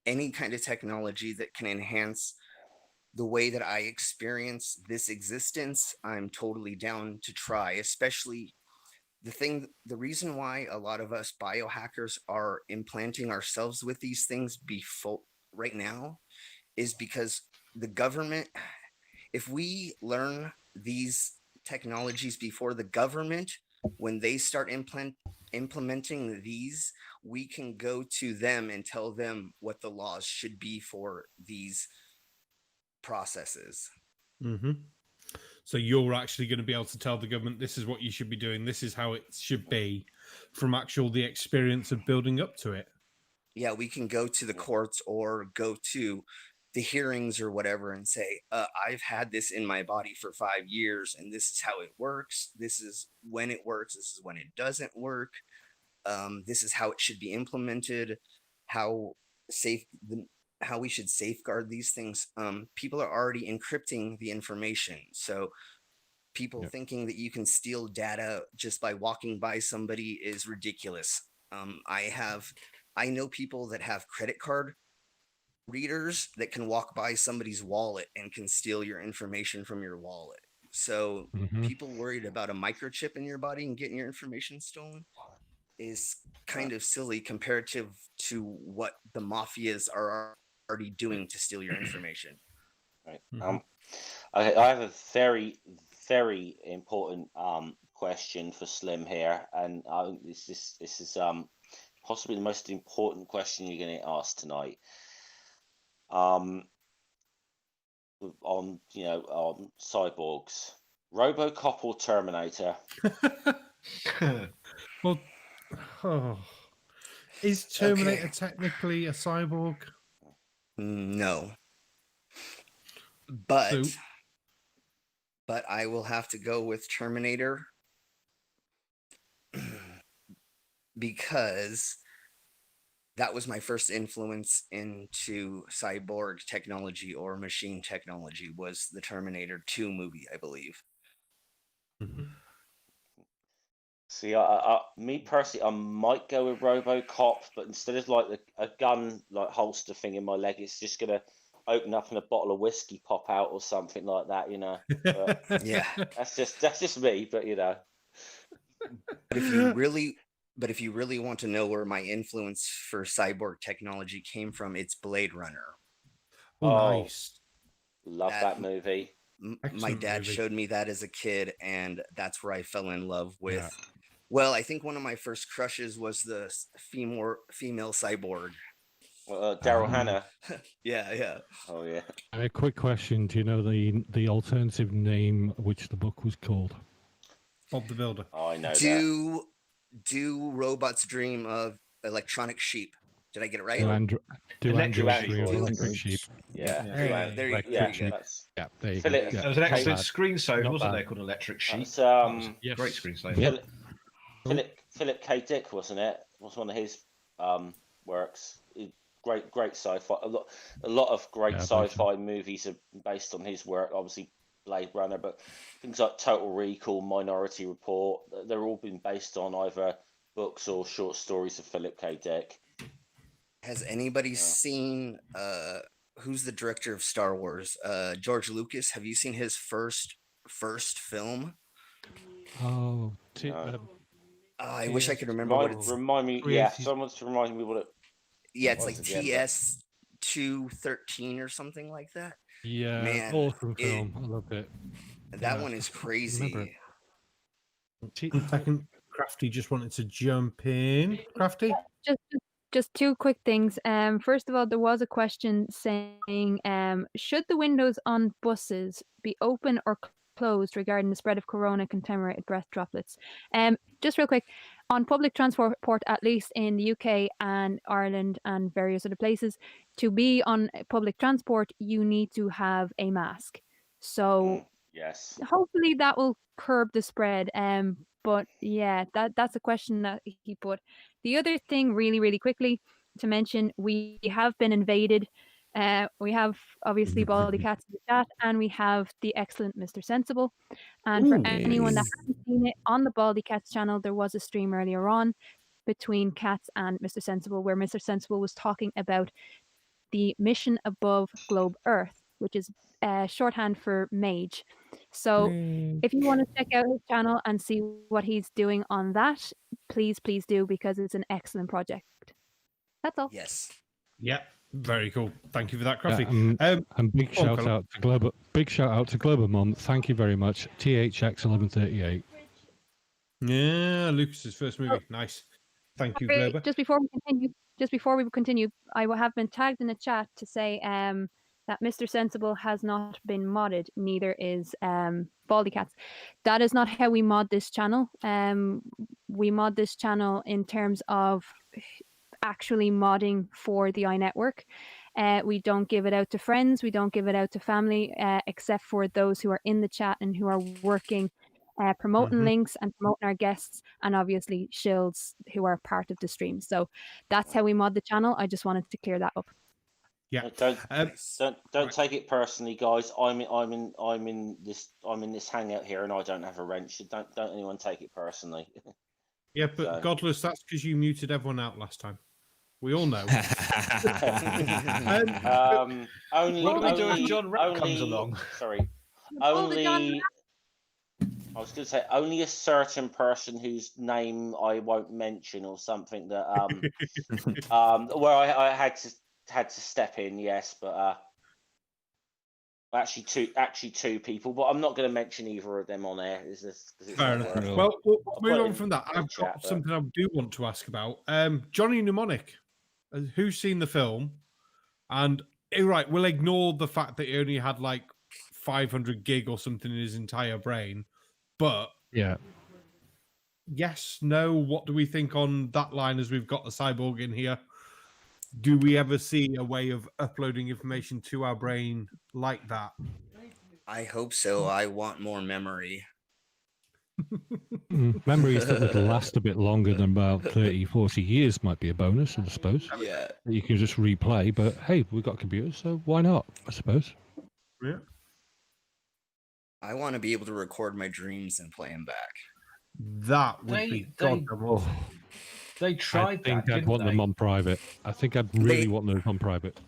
Any kind of technology that can enhance the way that I experience this existence, I'm totally down to try, especially the reason why a lot of us biohackers are implanting ourselves with these things right now is because the government, if we learn these technologies before the government, when they start implementing these, we can go to them and tell them what the laws should be for these processes. Mm-hmm. So you're actually going to be able to tell the government this is what you should be doing, this is how it should be, from the experience of building up to it. Yeah, we can go to the courts or go to the hearings or whatever and say, I've had this in my body for 5 years and this is how it works. This is when it works. This is when it doesn't work. This is how it should be implemented, how we should safeguard these things. People are already encrypting the information. So people thinking that you can steal data just by walking by somebody is ridiculous. I know people that have credit card readers that can walk by somebody's wallet and can steal your information from your wallet. So people worried about a microchip in your body and getting your information stolen is kind of silly comparative to what the mafias are already doing to steal your information. Right. I have a very, very important question for Slim here, and this is possibly the most important question you're going to ask tonight. On cyborgs, RoboCop or Terminator? Well, is Terminator technically a cyborg? No. But So- I will have to go with Terminator because that was my first influence into cyborg technology or machine technology, was the Terminator 2 movie, I believe. See, me personally, I might go with RoboCop, but instead of like a gun like holster thing in my leg, it's just gonna open up and a bottle of whiskey pop out or something like that, you know. But Yeah. that's just me, but you know. But if you really want to know where my influence for cyborg technology came from, it's Blade Runner. Oh, Nice. Love that movie. My Excellent dad movie. showed me that as a kid, and that's where I fell in love with. Yeah. Well, I think one of my first crushes was the female cyborg. Daryl Hannah. Yeah. Oh yeah. And a quick question: do you know the alternative name which the book was called? Bob the Builder. Oh, I know that. Do robots dream of electronic sheep? Did I get it right? Do Electric androids sheep. dream of Do electric androids- sheep? Yeah. Hey. There you Electric go. sheep. That's Yeah, there you Philip- go. Yeah, There was an not excellent bad. screensaver, Not wasn't bad. there, called Electric Sheep? that's That was a Yes. great screensaver. Yep. Philip K. Dick, wasn't it? Was one of his works. Great sci-fi. A lot of great Yeah, I believe sci-fi movies are based on his work. Obviously, Blade Runner, but things like Total Recall, Minority Report, they're all been based on either books or short stories of Philip K. Dick. Has anybody seen who's the director of Star Wars? George Lucas. Have you seen his first film? Oh, I wish I could remember what it's. Remind me, someone's to remind me what it. Yeah, it's what like was it again, TS 213 or something like that. yeah, Man, awesome film. I loved it. That Yeah, one is I remember crazy. I think Krafty just wanted to jump in. Krafty? Just two quick things. First of all, there was a question saying, should the windows on buses be open or closed regarding the spread of corona contaminated breath droplets? Just real quick, on public transport, at least in the UK and Ireland and various other places, to be on public transport, you need to have a mask. So Yes. hopefully that will curb the spread. But yeah, that's a question that he put. The other thing, really quickly to mention, we have been invaded. We have obviously Baldy Cats in the chat, and we have the excellent Mr. Sensible. And for anyone that hasn't seen it, on the Baldy Cats channel, there was a stream earlier on between Cats and Mr. Sensible, where Mr. Sensible was talking about the mission above globe Earth, which is shorthand for Mage. So if you want to check out his channel and see what he's doing on that, please do, because it's an excellent project. That's all. Yes. Yeah, very cool. Thank you for that, Yeah, Krafty. and big go on, shout Colin. out to Global. Big shout out to Global Mom. Thank you very much. THX1138. Yeah, Lucas's first movie. Nice. Thank you, Sorry, Glober. just before we continue, I have been tagged in a chat to say that Mr. Sensible has not been modded, neither is Baldy Cats. That is not how we mod this channel. We mod this channel in terms of actually modding for the EiE Network. We don't give it out to friends, we don't give it out to family, except for those who are in the chat and who are working, promoting links and promoting our guests, and obviously shills who are part of the stream. So that's how we mod the channel. I just wanted to clear that up. Yeah. Don't take it personally, guys. I'm in this hangout here, and I don't have a wrench. Don't anyone take it personally. Yeah, but So- Godless, that's because you muted everyone out last time. We all know. Only. What do we do if only- John Rapp comes only- along? Sorry. Oh, the John Only. I was going to say only a certain person whose name I won't mention or something that where I had to step in, yes, but Actually two people, but I'm not going to mention either of them on air. Is this? Fair enough. Well, move on from that. I've got something I do want to ask about. Johnny Mnemonic, who's seen the film? And right, we'll ignore the fact that he only had like 500 gig or something in his entire brain. But yeah, yes, no. What do we think on that line? As we've got the cyborg in here, do we ever see a way of uploading information to our brain like that? I hope so. I want more memory. Memories that would last a bit longer than about 30, 40 years might be a bonus, I suppose. Yeah. That you can just replay, but hey, we've got computers, so why not, I suppose. Yeah. I want to be able to record my dreams and play them back. That would be goddamn. They tried I think that, I'd didn't want they? them on private. I think I'd really want those on private.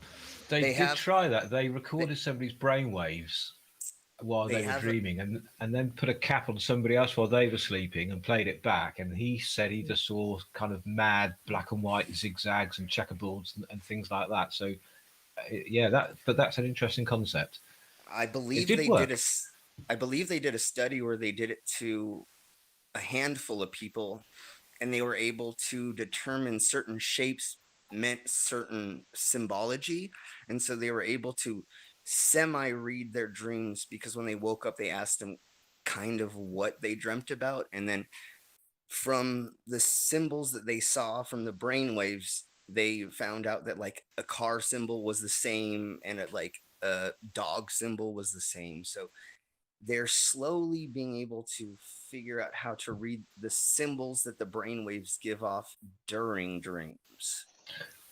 They did try that. They recorded somebody's brainwaves while they were dreaming, and then put a cap on somebody else while they were sleeping and played it back. And he said he just saw kind of mad black and white zigzags and checkerboards and things like that. So, yeah, but that's an interesting concept. I believe I believe they did a study where they did it to a handful of people, and they were able to determine certain shapes meant certain symbology, and so they were able to semi-read their dreams, because when they woke up, they asked them kind of what they dreamt about, and then from the symbols that they saw from the brainwaves, they found out that like a car symbol was the same and a dog symbol was the same. So they're slowly being able to figure out how to read the symbols that the brainwaves give off during dreams.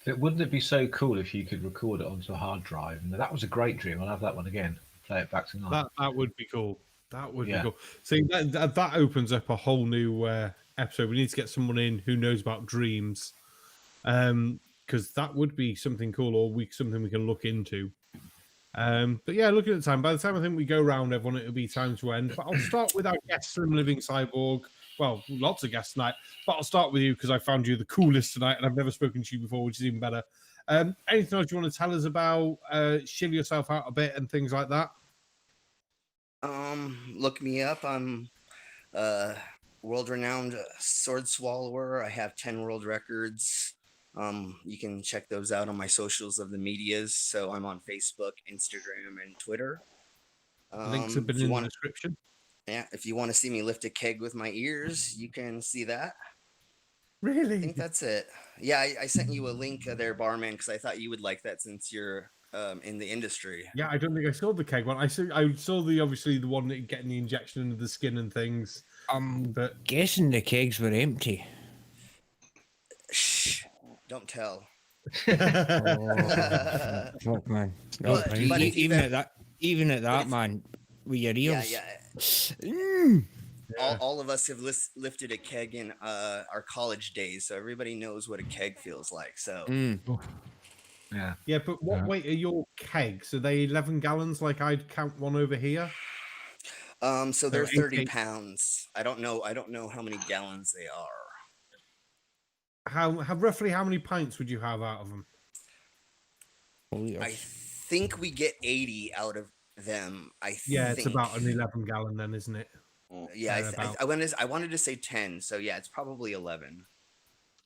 Wouldn't it be so cool if you could record it onto a hard drive? And that was a great dream. I'll have that one again. Play it back tonight. That would be cool. That would be cool. See, that opens up a whole new episode. We need to get someone in who knows about dreams, because that would be something cool, or something we can look into. But yeah, looking at the time, by the time I think we go round everyone, it'll be time to end. But I'll start with our guest from Living Cyborg. Well, lots of guests tonight, but I'll start with you because I found you the coolest tonight, and I've never spoken to you before, which is even better. Anything else you want to tell us about? Shill yourself out a bit and things like that. Look me up. I'm world-renowned sword swallower. I have 10 world records. You can check those out on my socials of the medias. So I'm on Facebook, Instagram, and Twitter. Links have been in the description. Yeah, if you want to see me lift a keg with my ears, you can see that. Really? I think that's it. Yeah, I sent you a link there, Barman, because I thought you would like that since you're in the industry. Yeah, I don't think I saw the keg one. I saw the obviously the one that getting the injection into the skin and things. But guessing the kegs were empty. Shh! Don't tell. Fuck, man. No, But even at that, man, with your ears. Yeah. All of us have lifted a keg in our college days, so everybody knows what a keg feels like. So. Yeah, but what weight are your kegs? Are they 11 gallons like I'd count one over here? So they're 30 pounds. I don't know how many gallons they are. Roughly how many pints would you have out of them? I think we get 80 out of them. It's about an 11 gallon then, isn't it? Yeah, I wanted to say 10, so yeah, it's probably 11.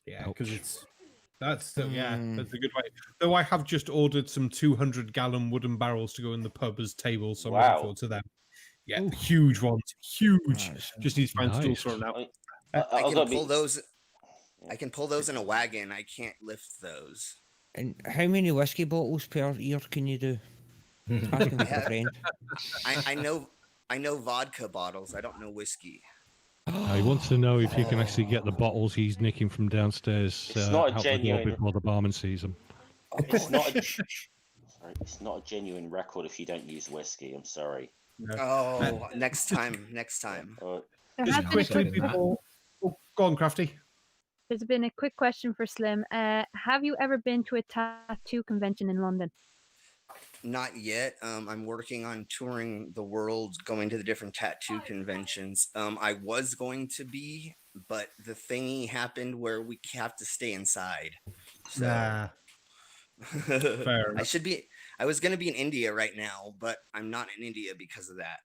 Yeah, because that's a good way. Though I have just ordered some 200-gallon wooden barrels to go in the pub as tables, so I'm looking forward to them. Yeah, huge ones, huge. Nice. Just need to find stools for them out. I can pull those. I can pull those in a wagon. I can't lift those. And how many whiskey bottles per year can you do? Asking with a friend. I know vodka bottles. I don't know whiskey. He wants to know if you can actually get the bottles he's nicking from downstairs out the door before the barman sees them. It's not a genuine record if you don't use whiskey. I'm sorry. Oh, next time. Just quickly before, go on, Krafty. There's been a quick question for Slim. Have you ever been to a tattoo convention in London? Not yet. I'm working on touring the world, going to the different tattoo conventions. I was going to be, but the thingy happened where we have to stay inside. So, Fair I enough. should be. I was going to be in India right now, but I'm not in India because of that.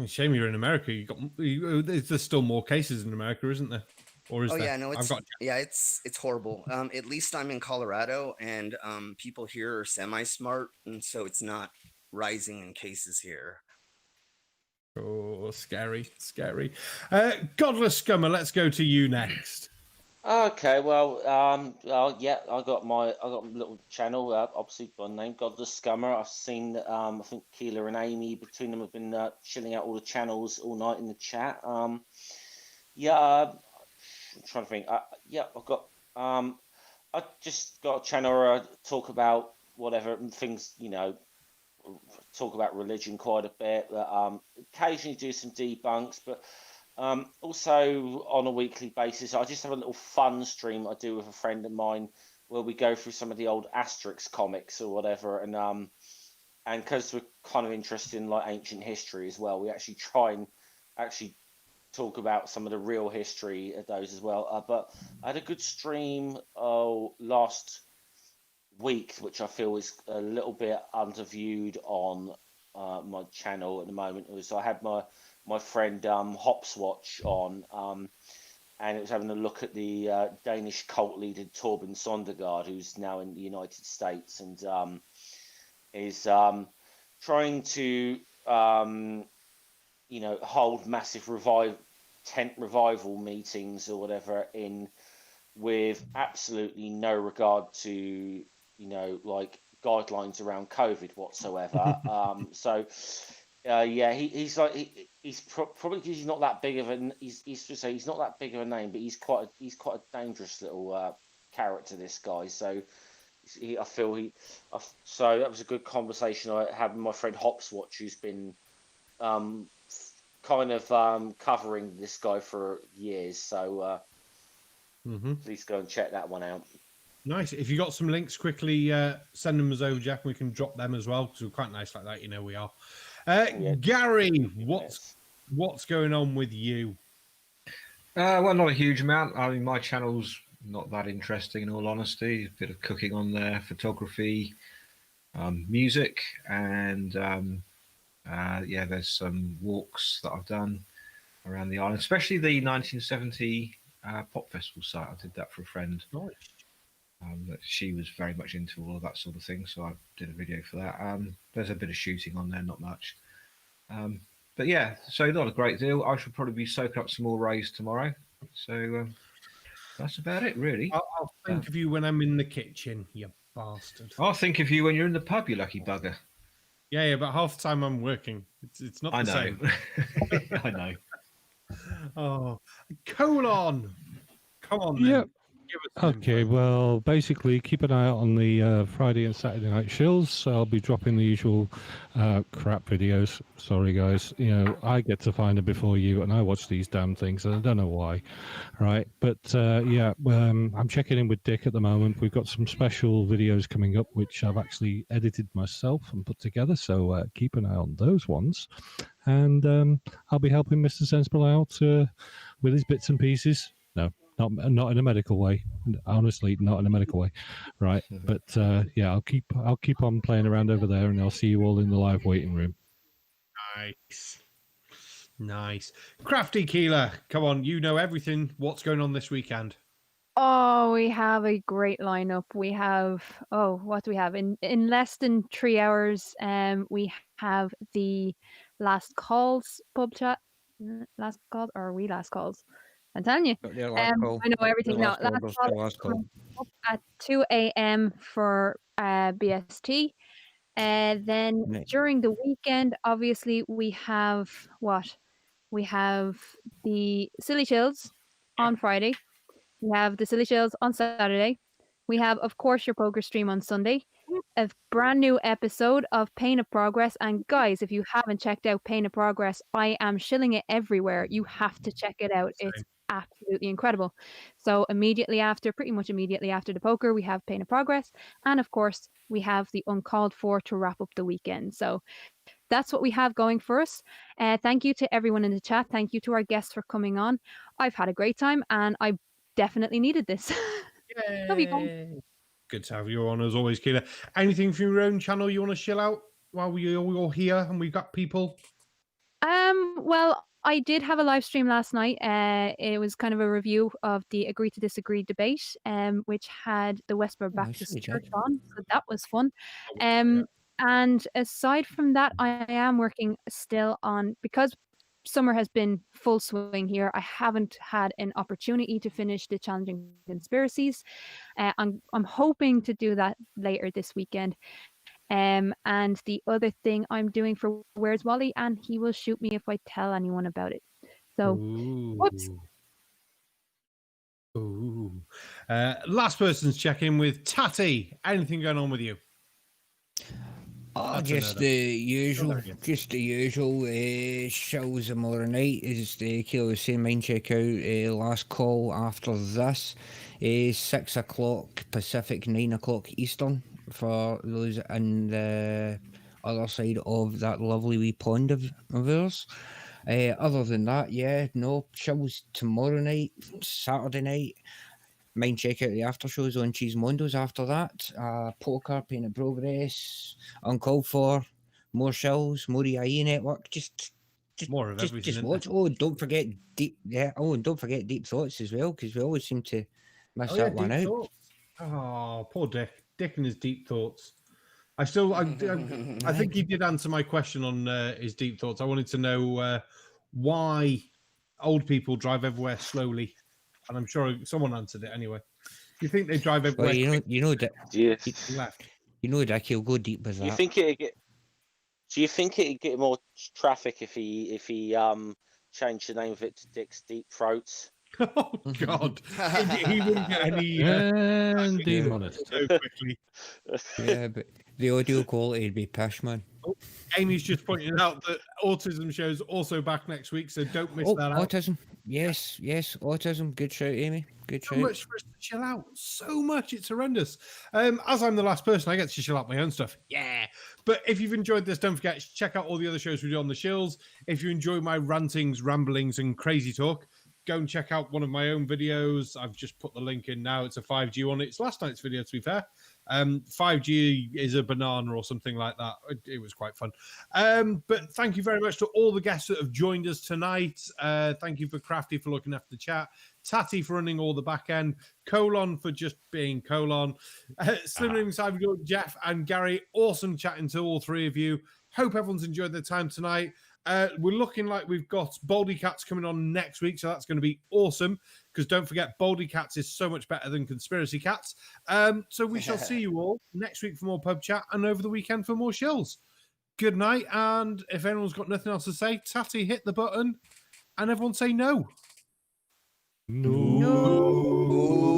Shame you're in America. There's still more cases in America, isn't there? Or is Oh there? yeah, no, I've it's got it's horrible. At least I'm in Colorado, and people here are semi-smart, and so it's not rising in cases here. oh, scary. Godless Scummer, let's go to you next. Okay, well, yeah, I got a little channel, obviously by name, Godless Scummer. I've seen, I think Keelah and Aimee between them have been chilling out all the channels all night in the chat. Yeah, I'm trying to think. Yeah, I just got a channel where I talk about whatever things, talk about religion quite a bit. Occasionally do some debunks, but also on a weekly basis, I just have a little fun stream I do with a friend of mine where we go through some of the old Asterix comics or whatever, and because we're kind of interested in like ancient history as well, we actually try and actually talk about some of the real history of those as well. But I had a good stream last week, which I feel is a little bit underviewed on my channel at the moment. It was I had my friend Hopswatch on, and it was having a look at the Danish cult leader Torben Sondergaard, who's now in the United States, and is trying to hold massive tent revival meetings or whatever in with absolutely no regard to like guidelines around COVID whatsoever. Yeah, he's probably because he's not that big of a he's not that big of a name, but he's quite a dangerous little character. This guy, so so that was a good conversation I had with my friend Hopswatch, who's been kind of covering this guy for years. So please go and check that one out. Nice. If you got some links, quickly send them us over, Jack, and we can drop them as well because we're quite nice like that. We are. Yeah. Gary, what's going on with you? Well, not a huge amount. I mean, my channel's not that interesting in all honesty. A bit of cooking on there, photography, music, and yeah, there's some walks that I've done around the island, especially the 1970 pop festival site. I did that for a friend. Nice. That she was very much into all of that sort of thing, so I did a video for that. There's a bit of shooting on there, not much. But yeah, so not a great deal. I should probably be soaking up some more rays tomorrow. So that's about it, really. I'll think of you when I'm in the kitchen, you bastard. I'll think of you when you're in the pub, you lucky bugger. Yeah, but half the time I'm working. It's not the same. I know. Oh, colon. Come on, then. Yep. Give us some Okay, info. well, basically, keep an eye out on the Friday and Saturday night shills. I'll be dropping the usual crap videos. Sorry, guys. I get to find them before you, and I watch these damn things, and I don't know why. Right? But yeah, I'm checking in with Dick at the moment. We've got some special videos coming up, which I've actually edited myself and put together. So keep an eye on those ones. And I'll be helping Mr. Sensible out with his bits and pieces. No. Not in a medical way, honestly, not in a medical way, right? But yeah, I'll keep on playing around over there, and I'll see you all in the live waiting room. Nice. Krafty Keelah, come on, you know everything. What's going on this weekend? Oh, we have a great lineup. We have what do we have? In less than 3 hours, we have the last calls PubChat. Last calls or are we last calls? I'm telling you. Got your last call. I know everything now. Last call. Up at 2 a.m. for BST. Then Right. during the weekend, obviously, we have what? We have the Silly Chills on Friday. We have the Silly Chills on Saturday. We have, of course, your poker stream on Sunday. A brand new episode of Pain of Progress. And guys, if you haven't checked out Pain of Progress, I am shilling it everywhere. You have to check it out. It's absolutely incredible. So pretty much immediately after the poker, we have Pain of Progress. And of course, we have the Uncalled For to wrap up the weekend. So that's what we have going for us. Thank you to everyone in the chat. Thank you to our guests for coming on. I've had a great time and I definitely needed this. Love you guys. Good to have you on as always, Keelah. Anything from your own channel you want to shill out while we're all here and we've got people? Well, I did have a live stream last night. It was kind of a review of the Agree to Disagree debate, which had the Westboro Baptist Church on, so that was fun. And aside from that, I am working still on, because summer has been full swing here, I haven't had an opportunity to finish the Challenging Conspiracies. I'm hoping to do that later this weekend. And the other thing I'm doing for Where's Wally, and he will shoot me if I tell anyone about it. So, whoops. Ooh. Last person's check-in with Tatty. Anything going on with you? Oh, just the usual, shows tomorrow night. As Keelah was saying, mind check out Last Call after this. 6 o'clock Pacific, 9 o'clock Eastern for those in the other side of that lovely wee pond of ours. Other than that, no shows tomorrow night, Saturday night. Mind check out the after shows on Cheese Mondos after that. Poker, Paint of Progress, Uncalled For, more shows, more EiE Network. Just more of everything. Just watch. Oh, and don't forget Deep. Yeah. Oh, and don't forget Deep Thoughts as well, because we always seem to miss that one out. Thoughts. Oh, poor Dick. Dick and his Deep Thoughts. I think he did answer my question on his Deep Thoughts. I wanted to know why old people drive everywhere slowly. And I'm sure someone answered it anyway. Do you think they drive everywhere? Well, you know that. Yes. You know that he'll go deep with that. Do you think it'd get more traffic if he changed the name of it to Dick's Deep Throats? Oh God, he wouldn't get any demonetized so quickly. Yeah, but the audio quality would be pish, man. Oh, Amy's just pointing out that autism show's also back next week, so don't miss that out. Autism. Yes, autism. Good shout, Aimee. Good shout. So much for us to chill out. So much. It's horrendous. As I'm the last person, I get to chill out my own stuff. Yeah. But if you've enjoyed this, don't forget to check out all the other shows we do on the shills. If you enjoy my rantings, ramblings, and crazy talk, go and check out one of my own videos. I've just put the link in now. It's a 5G one. It's last night's video, to be fair. 5G is a banana or something like that. It was quite fun. But thank you very much to all the guests that have joined us tonight. Thank you for Krafty for looking after the chat. Tatty for running all the back end. Colon for just being Colon. Slim Living Cyborg, Jeff and Gary. Awesome chatting to all three of you. Hope everyone's enjoyed their time tonight. We're looking like we've got Baldy Cats coming on next week, so that's going to be awesome, because don't forget, Baldy Cats is so much better than Conspiracy Cats. So we shall see you all next week for more pub chat and over the weekend for more shills. Good night, and if anyone's got nothing else to say, Tatty, hit the button, and everyone say no. No.